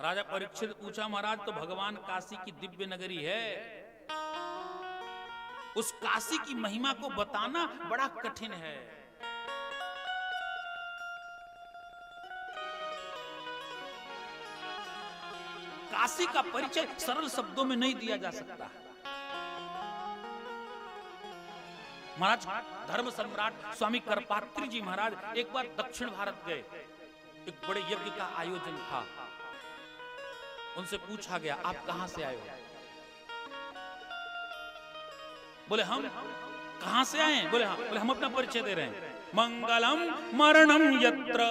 राजा परीक्षित पूछा, महाराज तो भगवान काशी की दिव्य नगरी है, उस काशी की महिमा को बताना बड़ा कठिन है। काशी का परिचय सरल शब्दों में नहीं दिया जा सकता। महाराज धर्म सम्राट स्वामी करपात्री जी महाराज एक बार दक्षिण भारत गए, एक बड़े यज्ञ का आयोजन था। उनसे पूछा गया, आप कहां से आए हो? बोले हम कहां से आए? बोले हाँ। बोले हम अपना परिचय दे रहे हैं, मंगलम मरणम यत्र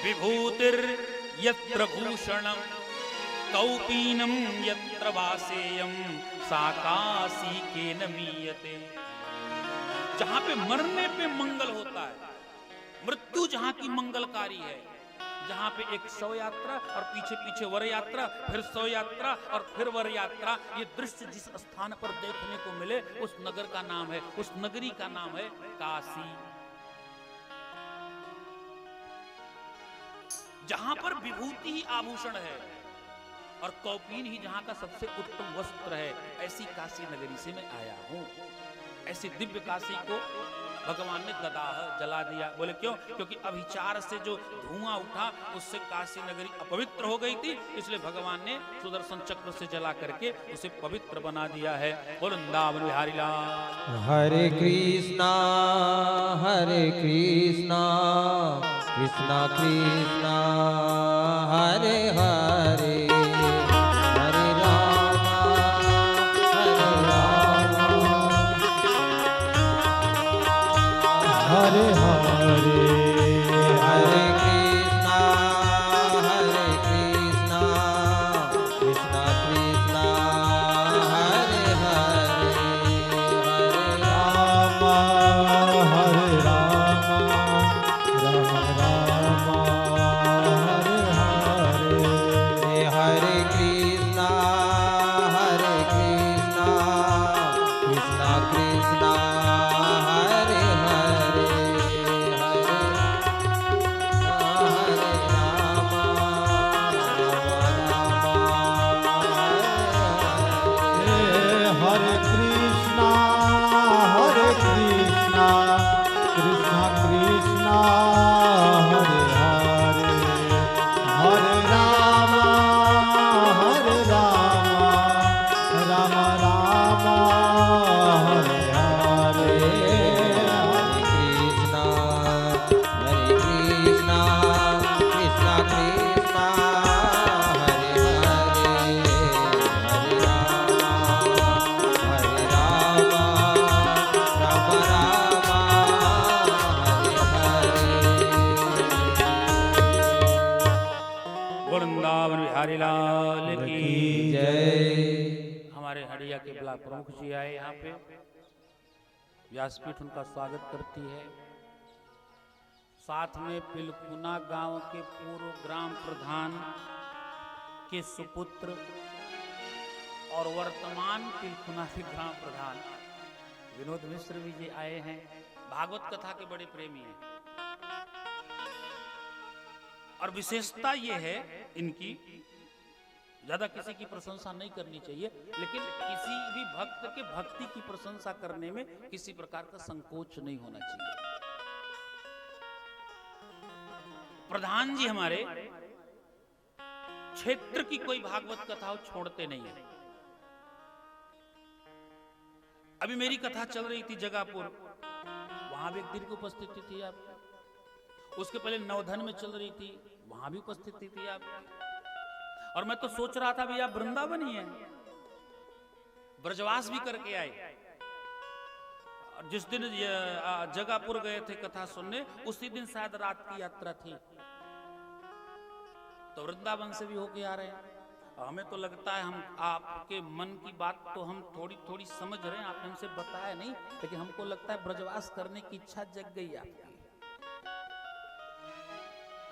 विभूतिर यत्र भूषणम कौपीनम यत्र वासेयम सा काशी के नमीयते। जहां पे मरने पे मंगल होता है, मृत्यु जहां की मंगलकारी है, जहां पे एक शव यात्रा और पीछे पीछे वर यात्रा, फिर शव यात्रा और फिर वर यात्रा, ये दृश्य जिस स्थान पर देखने को मिले उस नगर का नाम है, उस नगरी का नाम है काशी। जहां पर विभूति ही आभूषण है और कौपीन ही जहां का सबसे उत्तम वस्त्र है, ऐसी काशी नगरी से मैं आया हूं। ऐसी दिव्य काशी को भगवान ने गदाह जला दिया। बोले क्यों? क्योंकि अभिचार से जो धुआं उठा उससे काशी नगरी अपवित्र हो गई थी, इसलिए भगवान ने सुदर्शन चक्र से जला करके उसे पवित्र बना दिया है। वृंदावन बिहारी लाल। हरे कृष्णा कृष्णा कृष्णा हरे हरे, हरे राम हरे हरे, हरे कृष्णा कृष्णा कृष्णा हरे हरे, हरे राम हरे राम, राम राम हरे हरे, हरे कृष्णा कृष्णा कृष्णा हरे हरे, हरे कृष्णा कृष्णा कृष्णा हरे हरे, हरे राम राम राम हरे हरे, कृष्णा कृष्णा कृष्णा हरे हरे, हरे राम राम राम हरे हरे। वृंदावन बिहारी लाल की जय। हमारे हड़िया के ब्लॉक प्रमुख जी आए यहाँ पे, व्यासपीठ उनका स्वागत करती है। साथ में पिलकुना गांव के पूर्व ग्राम प्रधान के सुपुत्र और वर्तमान पिलकुना के ग्राम प्रधान विनोद मिश्र भी जी आए हैं। भागवत कथा के बड़े प्रेमी हैं और विशेषता ये है इनकी, ज्यादा किसी की प्रशंसा नहीं करनी चाहिए, लेकिन किसी भी भक्त के भक्ति की प्रशंसा करने में किसी प्रकार का संकोच नहीं होना चाहिए। प्रधान जी हमारे क्षेत्र की कोई भागवत कथा छोड़ते नहीं है। अभी मेरी कथा चल रही थी जगापुर, वहां भी एक दिन की उपस्थिति थी आप। उसके पहले नवधन में चल रही थी, वहां भी उपस्थिति थी आप। और मैं तो सोच रहा था भी आप वृंदावन ही है, ब्रजवास भी करके आए। और जिस दिन जगापुर गए थे कथा सुनने, उसी दिन शायद रात की यात्रा थी, तो वृंदावन से भी होके आ रहे हैं। हमें तो लगता है हम आपके मन की बात तो हम थोड़ी थोड़ी समझ रहे हैं, आपने हमसे बताया नहीं, लेकिन हमको लगता है ब्रजवास करने की इच्छा जग गई आपकी।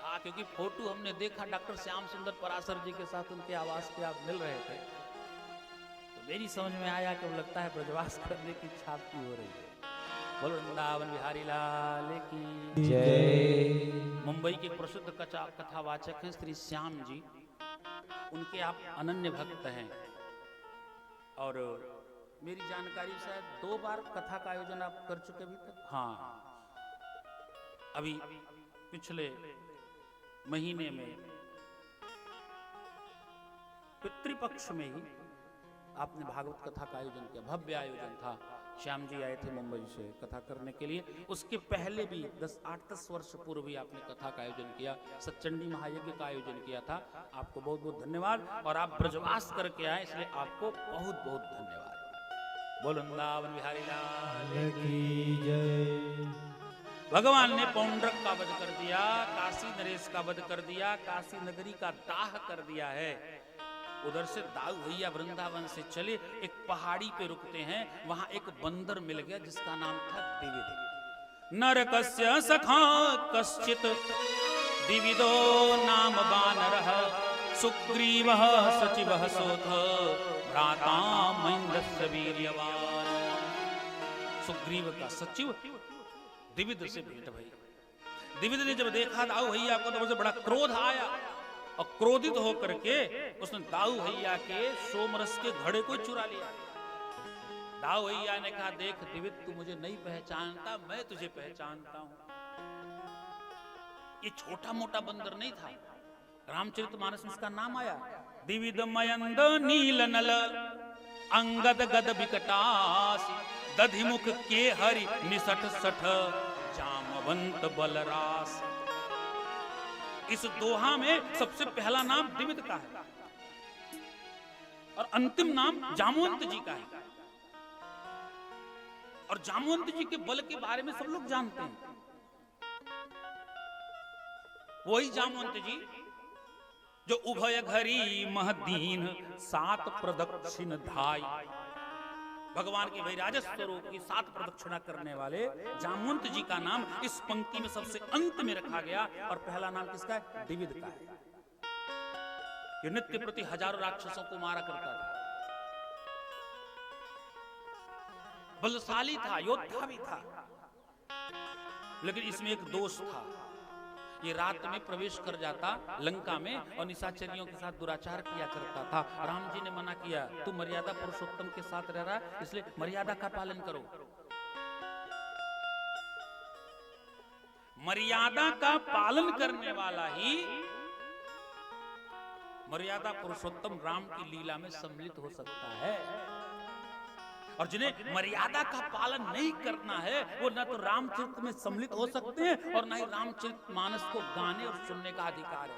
हाँ, क्योंकि फोटो हमने देखा डॉक्टर श्याम सुंदर पराशर जी के साथ उनके आवास पे आप मिल रहे थे, तो मेरी समझ में आया कि लगता है ब्रजवास करने की इच्छा आपकी हो रही है। बोलो वृंदावन बिहारी लाल की जय। मुंबई के प्रसिद्ध कथावाचक हैं श्री श्याम जी, उनके आप अनन्य भक्त हैं। और मेरी जानकारी शायद 2 बार कथा का आयोजन आप कर चुके अभी तक। हाँ, अभी पिछले महीने में पितृपक्ष में ही आपने भागवत कथा का आयोजन किया, भव्य आयोजन था। श्याम जी आए थे मुंबई से कथा करने के लिए। उसके पहले भी 8-10 वर्ष पूर्व भी आपने कथा का आयोजन किया, सच्चंडी महायज्ञ का आयोजन किया था। आपको बहुत बहुत धन्यवाद। और आप ब्रजवास करके आए, इसलिए आपको बहुत बहुत धन्यवाद। बोलो वृंदावन बिहारी लाल की जय। भगवान ने पौंड्रक का वध कर दिया, काशी नरेश का वध कर दिया, काशी नगरी का दाह कर दिया है। उधर से दाऊ भैया वृंदावन से चले, एक पहाड़ी पे रुकते हैं, वहां एक बंदर मिल गया जिसका नाम था दिविद। नरकस्य सखा कश्चित दिविदो नाम वानरः, सुग्रीवः सचिवः सोऽथ भ्राता महेन्द्रस्य वीर्यवान्। सुग्रीव का सचिव दिविद से भेंट भई। दिविद ने जब देखा दाऊ भैया को तो उसे बड़ा क्रोध आया और क्रोधित होकर के उसने दाऊ भैया के सोमरस के घड़े को चुरा लिया। दाऊ भैया ने कहा, देख दिविद, तू मुझे नहीं पहचानता, मैं तुझे पहचानता हूं। ये छोटा मोटा बंदर नहीं था, रामचरितमानस में इसका नाम आया। दिविद मयंद नील नल अंगद गद विकटासी, दधिमुख के हरि निसठ सठ जामवंत बलरास। इस दोहा में सबसे पहला नाम दिविद का है और अंतिम नाम जामवंत जी का है। और जामवंत जी के बल के बारे में सब लोग जानते हैं। वही जामवंत जी जो उभय घरी महदीन 7 प्रदक्षिण धाई, भगवान के वैराजस स्वरूप की 7 प्रदक्षिणा करने वाले जामवंत जी का नाम इस पंक्ति में सबसे अंत में रखा गया। और पहला नाम किसका है? दिविद का है। ये नित्य प्रति हजारों राक्षसों को मारा करता था, बलशाली था, योद्धा भी था। लेकिन इसमें एक दोष था, ये रात में प्रवेश कर जाता लंका में और निशाचरियों के साथ दुराचार किया करता था। राम जी ने मना किया, तू मर्यादा पुरुषोत्तम के साथ रह रहा है, इसलिए मर्यादा का पालन करो। मर्यादा का पालन करने वाला ही मर्यादा पुरुषोत्तम राम की लीला में सम्मिलित हो सकता है। और जिन्हें मर्यादा का पालन नहीं करना है, वो न तो रामचरित में सम्मिलित हो सकते हैं और न ही रामचरित मानस को गाने और सुनने का अधिकार है।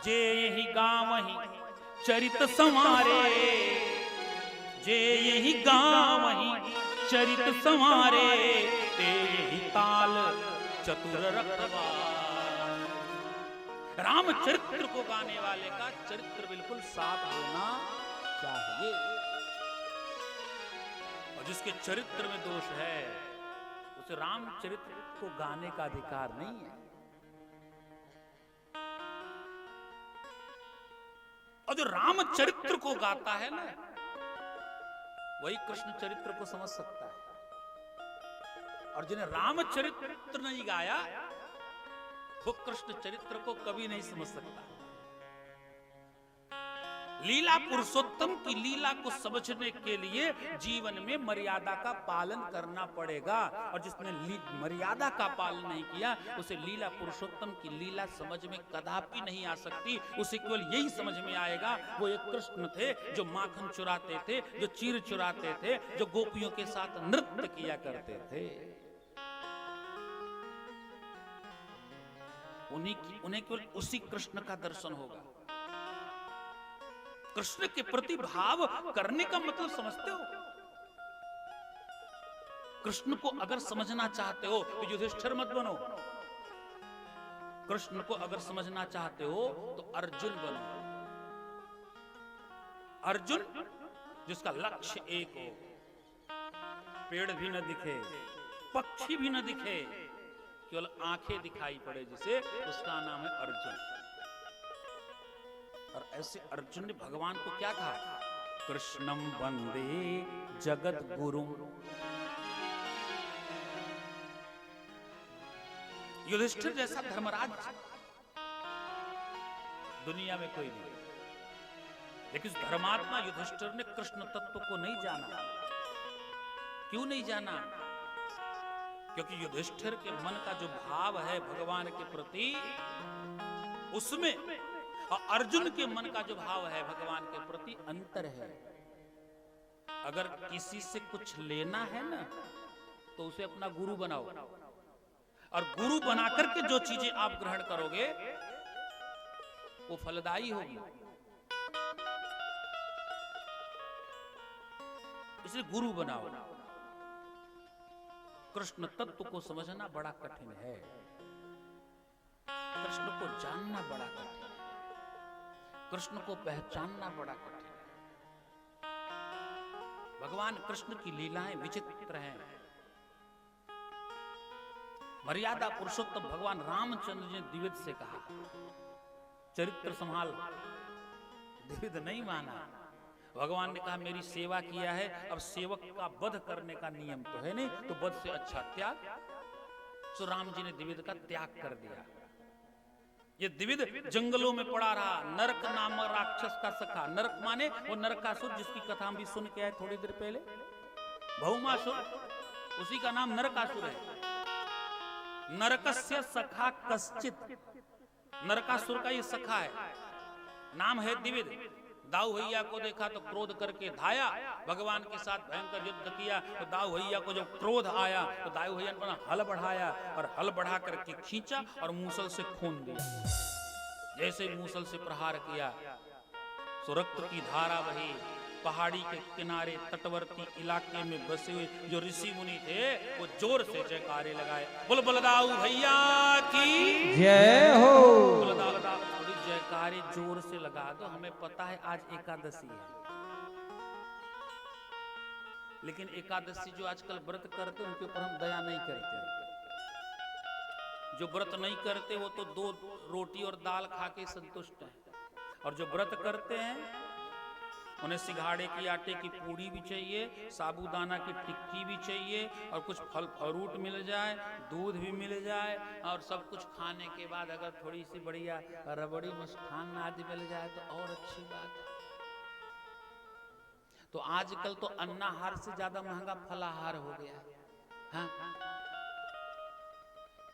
जे यही गावहि चरित संवारे, जे यही गावहि चरित संवारे, ते यही ताल चतुर रखवार। रामचरित्र को गाने वाले का चरित्र बिल्कुल साफ होना चाहिए, और जिसके चरित्र में दोष है उसे रामचरित्र को गाने का अधिकार नहीं है। और जो रामचरित्र को गाता है ना, वही कृष्ण चरित्र को समझ सकता है। और जिन्हें रामचरित्र नहीं गाया, वो कृष्ण चरित्र को कभी नहीं समझ सकता। लीला पुरुषोत्तम की लीला को समझने के लिए जीवन में मर्यादा का पालन करना पड़ेगा। और जिसने मर्यादा का पालन नहीं किया, उसे लीला पुरुषोत्तम की लीला समझ में कदापि नहीं आ सकती। उसे केवल यही समझ में आएगा, वो एक कृष्ण थे जो माखन चुराते थे, जो चीर चुराते थे, जो गोपियों के साथ नृत्य किया करते थे। उन्हें केवल उसी कृष्ण का दर्शन होगा। कृष्ण के प्रति भाव करने का मतलब समझते हो? कृष्ण को अगर समझना चाहते हो तो युधिष्ठिर मत बनो। कृष्ण को अगर समझना चाहते हो तो अर्जुन बनो। अर्जुन जिसका लक्ष्य एक हो, पेड़ भी न दिखे, पक्षी भी न दिखे, केवल आंखें दिखाई पड़े जिसे, उसका नाम है अर्जुन। और ऐसे अर्जुन ने भगवान को क्या कहा? कृष्णम वंदे जगत गुरु। युधिष्ठिर जैसा धर्मराज दुनिया में कोई नहीं, लेकिन धर्मात्मा युधिष्ठिर ने कृष्ण तत्व को नहीं जाना। क्यों नहीं जाना? क्योंकि युधिष्ठिर के मन का जो भाव है भगवान के प्रति, उसमें और अर्जुन के मन का जो भाव है भगवान के प्रति अंतर है। अगर किसी से कुछ लेना है ना, तो उसे अपना गुरु बनाओ, और गुरु बनाकर के जो चीजें आप ग्रहण करोगे वो फलदायी होगी। इसे गुरु बनाओ। कृष्ण तत्व को समझना बड़ा कठिन है, कृष्ण को जानना बड़ा कठिन है, कृष्ण को पहचानना बड़ा कठिन है। भगवान कृष्ण की लीलाएं विचित्र हैं। मर्यादा पुरुषोत्तम भगवान रामचंद्र ने द्विविद से कहा, चरित्र संभाल। द्विविद नहीं माना। भगवान ने कहा मेरी सेवा किया है, अब सेवक का वध करने का नियम तो है नहीं, तो वध से अच्छा त्याग। सो राम जी ने द्विविद का त्याग कर दिया। ये द्विविद जंगलों में पड़ा रहा। नरक नाम राक्षस का सखा, नरक माने वो नरकासुर जिसकी कथा हम भी सुन के आए थोड़ी देर पहले, भौमासुर, उसी का नाम नरकासुर है। नरकस्य सखा कश्चित, नरकासुर का ये सखा है, नाम है द्विविद। दाऊ भैया को देखा तो क्रोध करके धाया, भगवान के साथ भयंकर युद्ध किया। तो दाऊ भैया को जब क्रोध आया तो दाऊ भैया ने हल बढ़ाया, और हल बढ़ा करके खींचा और मूसल से खून दिया। जैसे मूसल से प्रहार किया, सो रक्त की धारा बही। पहाड़ी के किनारे तटवर्ती इलाके में बसे हुए जो ऋषि मुनि थे, वो जोर से जयकारे लगाए, बोल बलदाऊ भैया की जय हो। थोड़ी जयकारे जोर से लगा दो। हमें पता है आज एकादशी है, लेकिन एकादशी जो आजकल व्रत करते उनके ऊपर हम दया नहीं करते। जो व्रत नहीं करते वो तो 2 रोटी और दाल खा के संतुष्ट हैं, और जो व्रत करते हैं उन्हें सिंघाड़े की आटे की पूड़ी भी चाहिए, साबूदाना की टिक्की भी चाहिए, और कुछ फल फ्रूट मिल जाए, दूध भी मिल जाए, और सब कुछ खाने के बाद अगर थोड़ी सी बढ़िया रबड़ी मिष्ठान आदि मिल जाए तो और अच्छी बात है। तो आजकल तो अन्नाहार से ज्यादा महंगा फलाहार हो गया है। हाँ?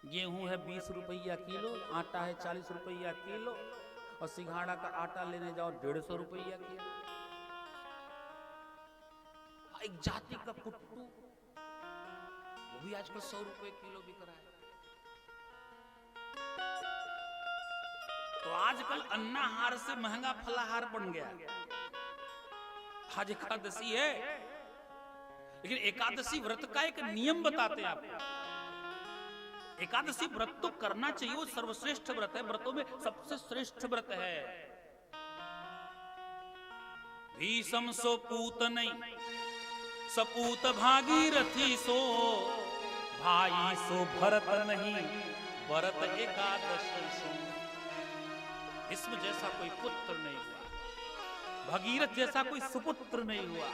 गेहूं है 20 रुपया किलो, आटा है 40 रुपया किलो, और सिंघाड़ा का आटा लेने जाओ 150 रुपया किलो। एक जाति का पुट्टू, वो भी आजकल 100 रुपए किलो बिक रहा है। तो आजकल अन्नाहार से महंगा फलाहार बन गया। आज एकादशी है, लेकिन एकादशी व्रत का एक नियम बताते हैं आपको। एकादशी व्रत तो करना चाहिए, वो सर्वश्रेष्ठ व्रत है, व्रतों में सबसे श्रेष्ठ व्रत है। भीषम सो पूत नहीं, सपूत भागीरथी सो भाई सो भरत नहीं, भरत एकादशी सो। भीष्म जैसा कोई पुत्र नहीं हुआ, भगीरथ जैसा कोई सुपुत्र नहीं हुआ,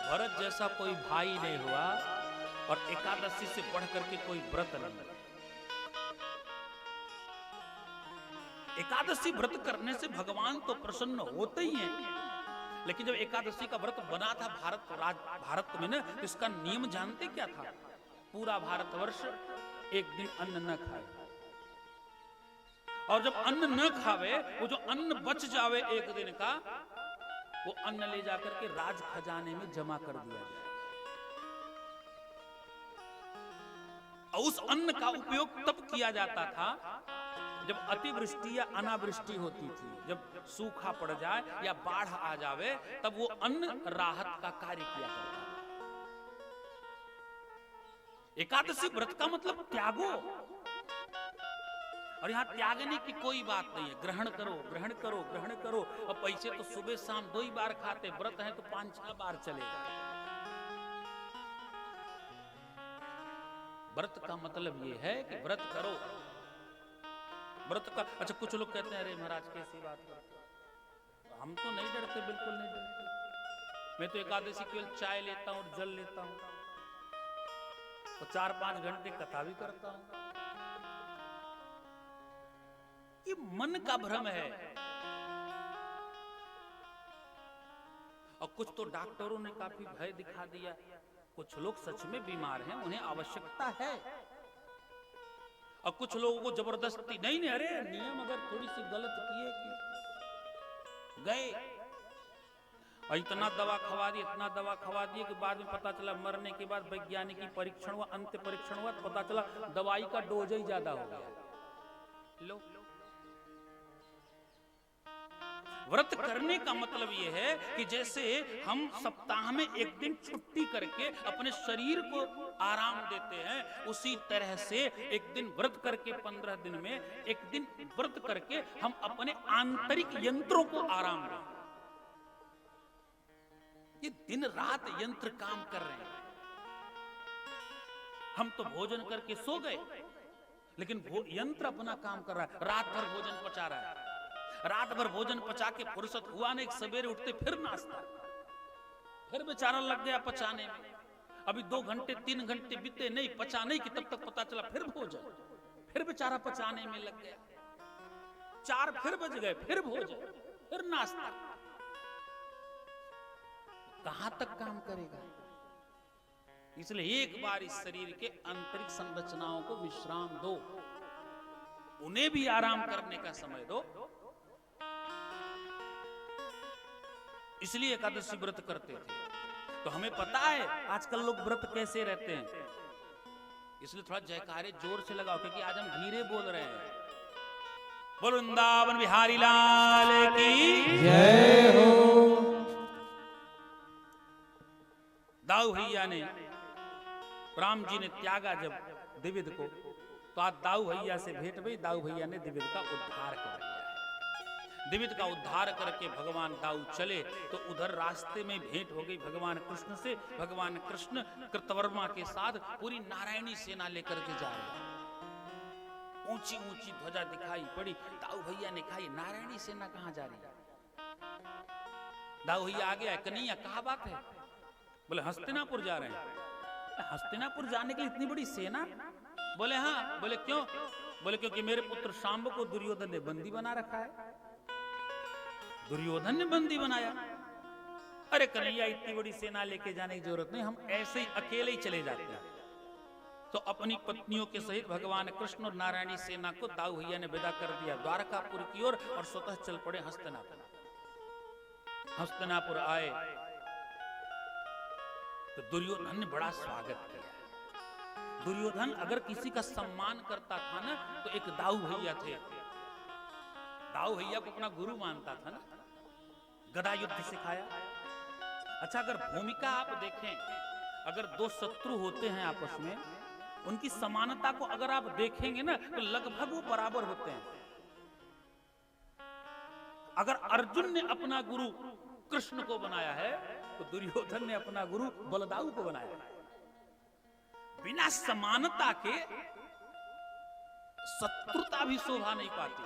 भरत जैसा कोई भाई नहीं हुआ, और एकादशी से बढ़कर के कोई व्रत नहीं। एकादशी व्रत करने से भगवान तो प्रसन्न होते ही हैं, लेकिन जब एकादशी का व्रत बना था भारत में ना, तो इसका नियम जानते क्या था? पूरा भारतवर्ष एक दिन अन्न न खाए, और जब अन्न न खावे, वो जो अन्न बच जावे एक दिन का, वो अन्न ले जाकर के राज खजाने में जमा कर दिया जाए। और उस अन्न का उपयोग तब किया जाता था जब अतिवृष्टि या अनावृष्टि होती थी, जब सूखा पड़ जाए या बाढ़ आ जावे, तब वो अन्न राहत का कार्य किया करता था। एकादशी व्रत का मतलब त्यागो, और यहां त्यागने की कोई बात नहीं है। ग्रहण करो, ग्रहण करो, ग्रहण करो। और पैसे तो सुबह शाम 2 ही बार खाते, व्रत है तो 5-6 बार चलेगा। व्रत का मतलब ये है कि व्रत करो। व्रत का अच्छा, कुछ लोग कहते हैं अरे महाराज कैसी बात करते हो? हम तो नहीं डरते, बिल्कुल नहीं डरते। मैं तो एकादशी केवल चाय लेता हूं और जल लेता हूं, तो 4-5 घंटे कथा भी करता हूं। ये मन का भ्रम है। और कुछ तो डॉक्टरों ने काफी भय दिखा दिया। कुछ लोग सच में बीमार हैं, उन्हें आवश्यकता है, और कुछ लोगों को जबरदस्ती नहीं, अरे नियम अगर थोड़ी सी गलत किए कि गए, और इतना दवा खवा दी, इतना दवा खवा दिए कि बाद में पता चला, मरने के बाद वैज्ञानिक परीक्षण हुआ, अंत्य परीक्षण हुआ, तो पता चला दवाई का डोज ही ज्यादा हो गया। लो, व्रत करने का मतलब यह है कि जैसे हम सप्ताह में एक दिन छुट्टी करके अपने शरीर को आराम देते हैं, उसी तरह से एक दिन व्रत करके 15 दिन में एक दिन व्रत करके हम अपने आंतरिक यंत्रों को आराम दें। ये दिन रात यंत्र काम कर रहे हैं। हम तो भोजन करके सो गए, लेकिन यंत्र अपना काम कर रहा है, रात भर भोजन पचा रहा है। रात भर भोजन पचा के फुर्सत हुआ नहीं, सवेरे उठते फिर नाश्ता, फिर बेचारा लग गया पचाने में। अभी 2 घंटे 3 घंटे बीते नहीं, पचा नहीं कि तब तक पता चला फिर भोजन, फिर बेचारा पचाने में लग गया। 4 फिर बज गए, फिर भोजन, फिर नाश्ता। कहां तक काम करेगा? इसलिए एक बार इस शरीर के आंतरिक संरचनाओं को विश्राम दो, उन्हें भी आराम करने का समय दो। इसलिए एकादशी व्रत करते थे। तो हमें पता है आजकल लोग व्रत कैसे रहते हैं, इसलिए थोड़ा जयकारे जोर से लगाओ, क्योंकि आज हम धीरे बोल रहे हैं। बोलो वृंदावन बिहारी लाल की जय हो। दाऊ भैया ने, राम जी ने त्यागा जब द्विविध को, तो आज दाऊ भैया से भेंट हुई। दाऊ भैया ने द्विविध का उद्धार कर दिया। द्विविध का उद्धार करके भगवान दाऊ चले, तो उधर रास्ते में भेंट हो गई भगवान कृष्ण से। भगवान कृष्ण कृतवर्मा के साथ पूरी नारायणी सेना लेकर के जा रहे हैं। ऊंची ऊंची ध्वजा दिखाई पड़ी। दाऊ भैया ने कहा ये नारायणी सेना कहां जा रही है? दाऊ भैया आ गया, कन्हैया कहा बात है? बोले हस्तिनापुर जा रहे हैं। हस्तिनापुर जाने के लिए इतनी बड़ी सेना? बोले हाँ। बोले क्यों? बोले क्योंकि मेरे पुत्र शांब को दुर्योधन ने बंदी बना रखा है। दुर्योधन ने बंदी बनाया? अरे कन्हैया इतनी बड़ी सेना लेके जाने की जरूरत नहीं, हम ऐसे ही अकेले ही चले जाते हैं। तो अपनी पत्नियों के सहित भगवान कृष्ण और नारायणी सेना को दाऊ भैया ने विदा कर दिया द्वारकापुर की ओर, और स्वतः चल पड़े हस्तिनापुर। हस्तिनापुर आए तो दुर्योधन ने बड़ा स्वागत किया। दुर्योधन अगर किसी का सम्मान करता था ना, तो एक दाऊ भैया थे। दाऊ भैया को अपना गुरु मानता था ना, गदा युद्ध सिखाया। अच्छा, अगर भूमिका आप देखें, अगर 2 शत्रु होते हैं आपस में, उनकी समानता को अगर आप देखेंगे ना, तो लगभग वो बराबर होते हैं। अगर अर्जुन ने अपना गुरु कृष्ण को बनाया है, तो दुर्योधन ने अपना गुरु बलदाऊ को बनाया है। बिना समानता के शत्रुता भी शोभा नहीं पाती।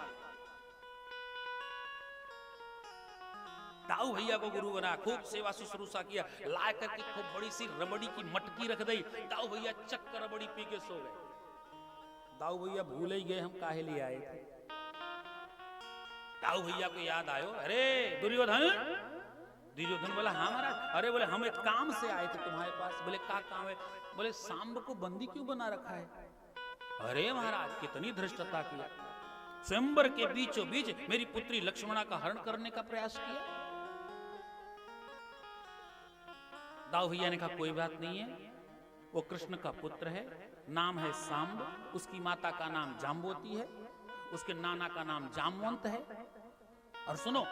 दाऊ भैया को गुरु बना, खूब सेवा शुश्रूषा किया, ला करके खूब बड़ी सी रबड़ी की मटकी रख दी। दाऊ भैया चक्कर रबड़ी पी के सो गए। दाऊ भैया भूल ही गए हम काहे लिए आए थे। दाऊ भैया को याद आयो, अरे दुर्योधन। दुर्योधन बोला हाँ महाराज। अरे बोले हम एक काम से आए थे तुम्हारे पास। बोले क्या काम है? बोले सांब को बंदी क्यों बना रखा है? अरे महाराज कितनी धृष्टता किया, स्वयंवर के बीचों बीच मेरी पुत्री लक्ष्मणा का हरण करने का प्रयास किया। दाऊ भैया ने कहा कोई बात नहीं है, वो कृष्ण का पुत्र है, नाम है सांब, उसकी माता का नाम जाम्बोती है, उसके नाना का नाम जामवंत है, और सुनो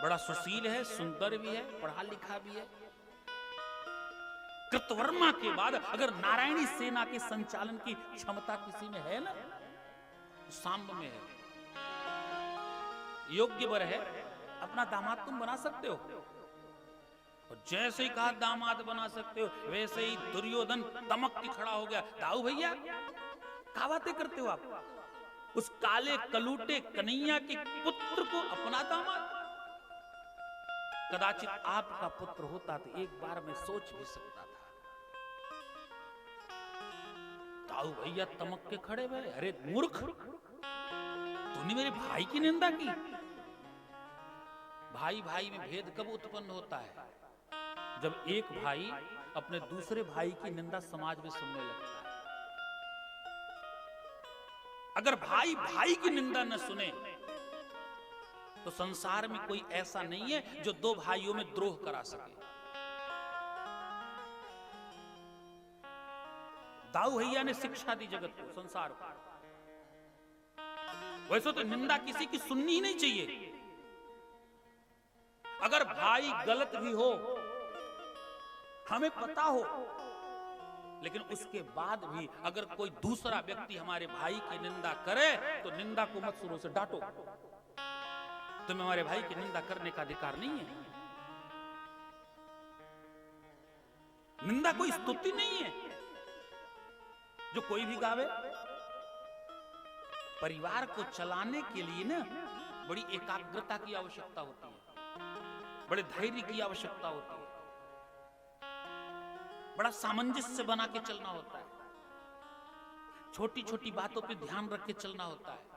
बड़ा सुशील है, सुंदर भी है, पढ़ा लिखा भी है। कृतवर्मा के बाद अगर नारायणी सेना के संचालन की क्षमता किसी में है ना, तो सांब में है। योग्य वर है, अपना दामाद तुम बना सकते हो। और जैसे ही कहा दामाद बना सकते हो, वैसे ही दुर्योधन तमक के खड़ा हो गया। दाऊ भैया क्या बातें करते हो आप? उस काले कलूटे कन्हैया के पुत्र को अपना दामाद? कदाचित आपका पुत्र होता तो एक बार में सोच भी सकता था। दाऊ भैया तमक के खड़े हुए, अरे मूर्ख, तूने मेरे भाई की निंदा की। भाई भाई में भेद कब उत्पन्न होता है? जब एक भाई अपने दूसरे भाई की निंदा समाज में सुनने लगता है। अगर भाई भाई की निंदा न सुने तो संसार में कोई ऐसा नहीं है जो दो भाइयों में द्रोह करा सके। दाऊ भैया ने शिक्षा दी जगत को, संसार को। वैसे तो निंदा किसी की सुननी ही नहीं चाहिए। अगर भाई गलत भी हो, हमें पता हो, लेकिन उसके बाद भी अगर कोई दूसरा व्यक्ति हमारे भाई की निंदा करे तो निंदा को मत सुनो, से डांटो। तुम्हें हमारे भाई की निंदा करने का अधिकार नहीं है। निंदा कोई स्तुति नहीं है जो कोई भी गावे। परिवार को चलाने के लिए ना बड़ी एकाग्रता की आवश्यकता होती है, बड़े धैर्य की आवश्यकता होती है, बड़ा सामंजस्य बना के चलना होता है, छोटी छोटी बातों पे ध्यान रख के चलना होता है।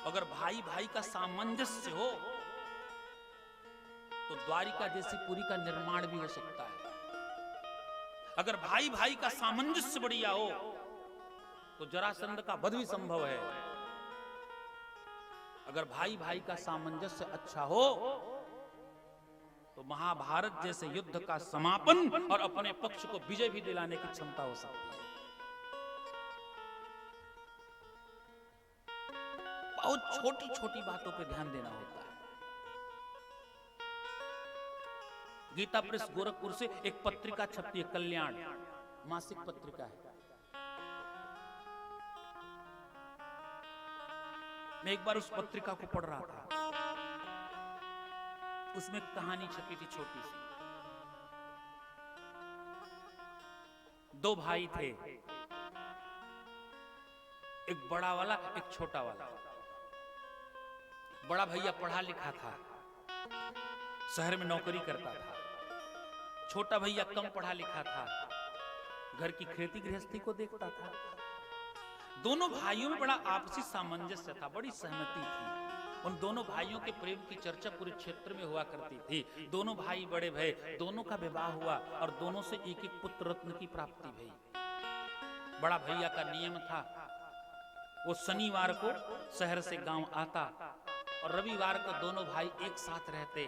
अगर भाई भाई का सामंजस्य हो तो द्वारिका जैसी पुरी का निर्माण भी हो सकता है। अगर भाई भाई का सामंजस्य बढ़िया हो तो जरासंध का वध भी संभव है। अगर भाई भाई का सामंजस्य अच्छा हो तो महाभारत जैसे युद्ध का समापन और अपने पक्ष को विजय भी दिलाने की क्षमता हो सकती है। बहुत छोटी छोटी बातों पे ध्यान देना होता है। गीता प्रेस गोरखपुर से एक पत्रिका छपती है, कल्याण मासिक पत्रिका है। मैं एक बार उस पत्रिका को पढ़ रहा था। उसमें कहानी छपी थी छोटी सी। दो भाई थे, एक बड़ा वाला एक छोटा वाला। बड़ा भैया पढ़ा लिखा था, शहर में नौकरी करता था। छोटा भैया कम पढ़ा लिखा था, घर की खेती गृहस्थी को देखता था। दोनों भाइयों में बड़ा आपसी सामंजस्य था, बड़ी सहमति थी। उन दोनों भाइयों के प्रेम की चर्चा पूरे क्षेत्र में हुआ करती थी। दोनों भाई बड़े भय, दोनों का विवाह हुआ और दोनों से एक एक पुत्र रत्न की प्राप्ति भई। बड़ा भैया का नियम था, वो शनिवार को शहर से गांव आता और रविवार को दोनों भाई एक साथ रहते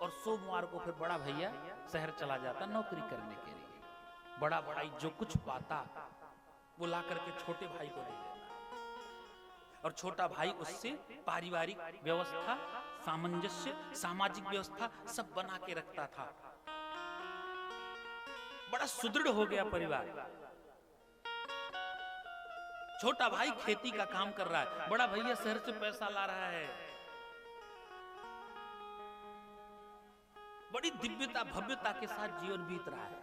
और सोमवार को फिर बड़ा भैया शहर चला जाता नौकरी करने के लिए। बड़ा भाई जो कुछ पाता वो ला करके छोटे भाई को दे देता और छोटा भाई उससे पारिवारिक व्यवस्था, सामंजस्य, सामाजिक व्यवस्था सब बना के रखता था। बड़ा सुदृढ़ हो गया परिवार। छोटा भाई खेती का काम कर रहा है, बड़ा भैया शहर से पैसा ला रहा है। बड़ी दिव्यता भव्यता के साथ जीवन बीत रहा है।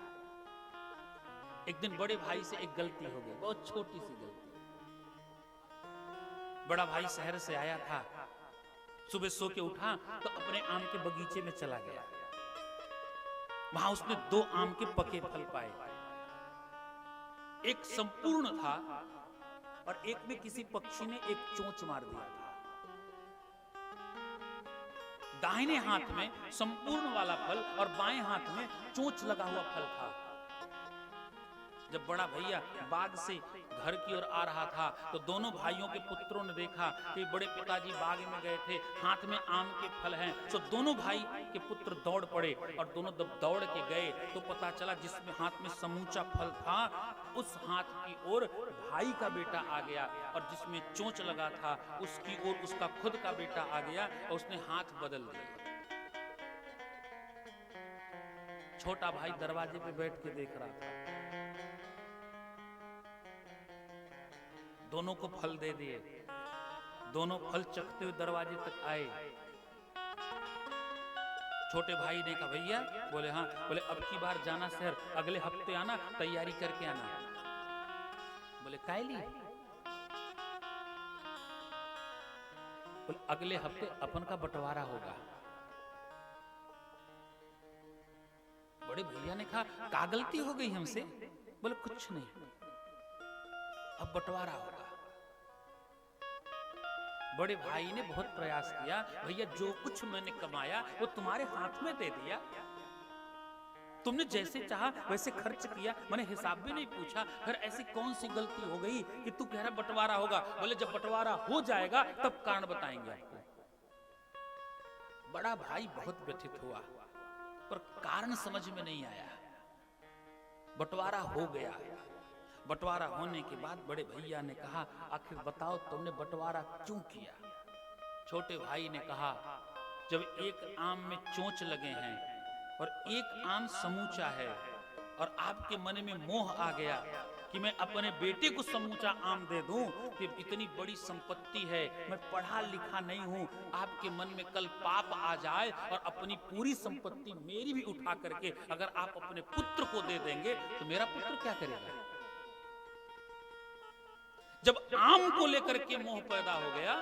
एक दिन बड़े भाई से एक गलती हो गई, बहुत छोटी सी गलती। बड़ा भाई शहर से आया था, सुबह सो के उठा तो अपने आम के बगीचे में चला गया। वहां उसने 2 आम के पके फल पाए। एक संपूर्ण था और एक में किसी पक्षी ने एक चोंच मार दिया था। दाहिने हाथ में संपूर्ण वाला फल और बाएं हाथ में चोंच लगा हुआ फल था। जब बड़ा भैया बाग से घर की ओर आ रहा था तो दोनों भाइयों के पुत्रों ने देखा कि बड़े पिताजी बाग में गए थे, हाथ में आम के फल हैं। तो दोनों भाई के पुत्र दौड़ पड़े और दोनों जब दौड़ के गए तो पता चला जिसमें हाथ में समूचा फल था उस हाथ की ओर भाई का बेटा आ गया और जिसमें चोंच लगा था उसकी ओर उसका खुद का बेटा आ गया और उसने हाथ बदल दिया। छोटा भाई दरवाजे पे बैठ के देख रहा था। दोनों को फल दे दिए, दोनों फल चखते हुए दरवाजे तक आए। छोटे भाई ने कहा भैया, बोले हाँ, बोले अब की बार जाना शहर, अगले हफ्ते आना, तैयारी करके आना। बोले कायली? बोले अगले हफ्ते अपन का बंटवारा होगा। बड़े भैया ने कहा का गलती हो गई हमसे? बोले कुछ नहीं, अब बंटवारा होगा। बड़े भाई ने बहुत प्रयास किया, भैया जो कुछ मैंने कमाया वो तुम्हारे हाथ में दे दिया, तुमने जैसे चाहा वैसे खर्च किया, मैंने हिसाब भी नहीं पूछा, फिर ऐसी कौन सी गलती हो गई कि तू कह रहा बंटवारा होगा? बोले जब बंटवारा हो जाएगा तब कारण बताएंगे आपको। बड़ा भाई बहुत व्यथित हुआ पर कारण समझ में नहीं आया। बंटवारा हो गया। बंटवारा होने के बाद बड़े भैया ने कहा आखिर बताओ तुमने बंटवारा क्यों किया? छोटे भाई ने कहा जब एक आम में चोंच लगे हैं और एक आम समूचा है और आपके मन में मोह आ गया कि मैं अपने बेटे को समूचा आम दे दूं कि इतनी बड़ी संपत्ति है, मैं पढ़ा लिखा नहीं हूं, आपके मन में कल पाप आ जाए और अपनी पूरी संपत्ति मेरी भी उठा करके अगर आप अपने पुत्र को दे देंगे तो मेरा पुत्र क्या करेगा? जब आम को लेकर के मोह पैदा हो गया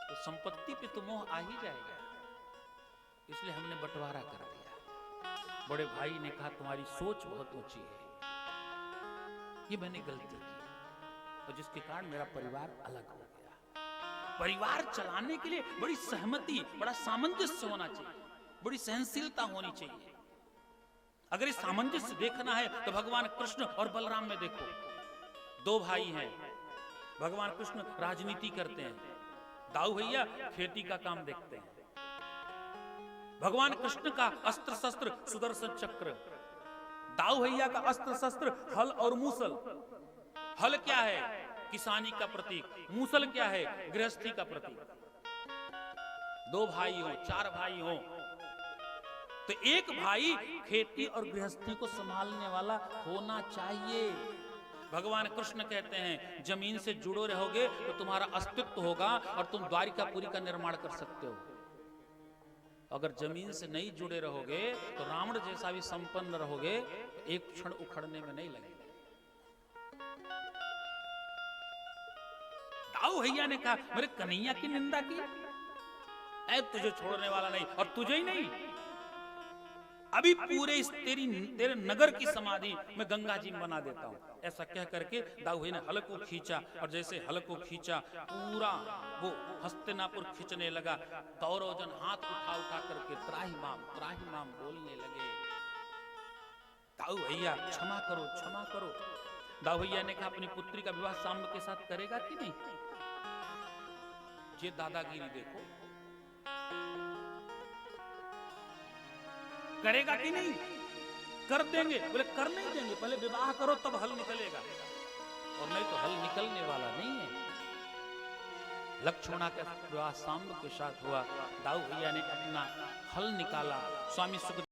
तो संपत्ति पे तो मोह आ ही जाएगा, इसलिए हमने बंटवारा कर दिया। बड़े भाई ने कहा तुम्हारी सोच बहुत ऊंची है, ये मैंने गलती की और जिसके कारण मेरा परिवार अलग हो गया। परिवार चलाने के लिए बड़ी सहमति, बड़ा सामंजस्य होना चाहिए, बड़ी सहनशीलता होनी चाहिए। अगर इस सामंजस्य देखना है तो भगवान कृष्ण और बलराम में देखो। 2 भाई हैं, भगवान कृष्ण राजनीति करते हैं, दाऊ भैया खेती का काम देखते हैं। भगवान कृष्ण का अस्त्र शस्त्र सुदर्शन चक्र, दाऊ भैया का अस्त्र शस्त्र हल और मूसल। हल क्या है? किसानी का प्रतीक। मूसल क्या है? गृहस्थी का प्रतीक। 2 भाई हो, 4 भाई हो तो एक भाई खेती और गृहस्थी को संभालने वाला होना चाहिए। भगवान कृष्ण कहते हैं जमीन से जुड़ो रहोगे तो तुम्हारा अस्तित्व होगा और तुम द्वारिकापुरी का निर्माण कर सकते हो। अगर जमीन से नहीं जुड़े रहोगे तो रावण जैसा भी संपन्न रहोगे, एक क्षण उखड़ने में नहीं लगेगा। दाऊ भैया ने कहा मेरे कन्हैया की निंदा की, ऐ तुझे छोड़ने वाला नहीं, और तुझे ही नहीं, अभी पूरे इस तेरे नगर की समाधि मैं गंगा जी में बना देता हूं। ऐसा कह करके दाऊ भैया ने हल को खींचा और जैसे हल को खींचा पूरा वो हस्तिनापुर खींचने लगा। कौरवजन हाथ उठा उठा करके त्राहिमाम बोलने लगे। दाऊ भैया क्षमा करो, क्षमा करो। दाऊ भैया ने कहा अपनी पुत्री का विवाह सांब के साथ करेगा कि नहीं? ये दादागिरी देखो, करेगा कि नहीं? कर देंगे। बोले कर नहीं देंगे, पहले विवाह करो तब हल निकलेगा, और नहीं तो हल निकलने वाला नहीं है। लक्ष्मणा का विवाह सांब के साथ हुआ। दाऊ भैया ने अपना हल निकाला। स्वामी सुखदेव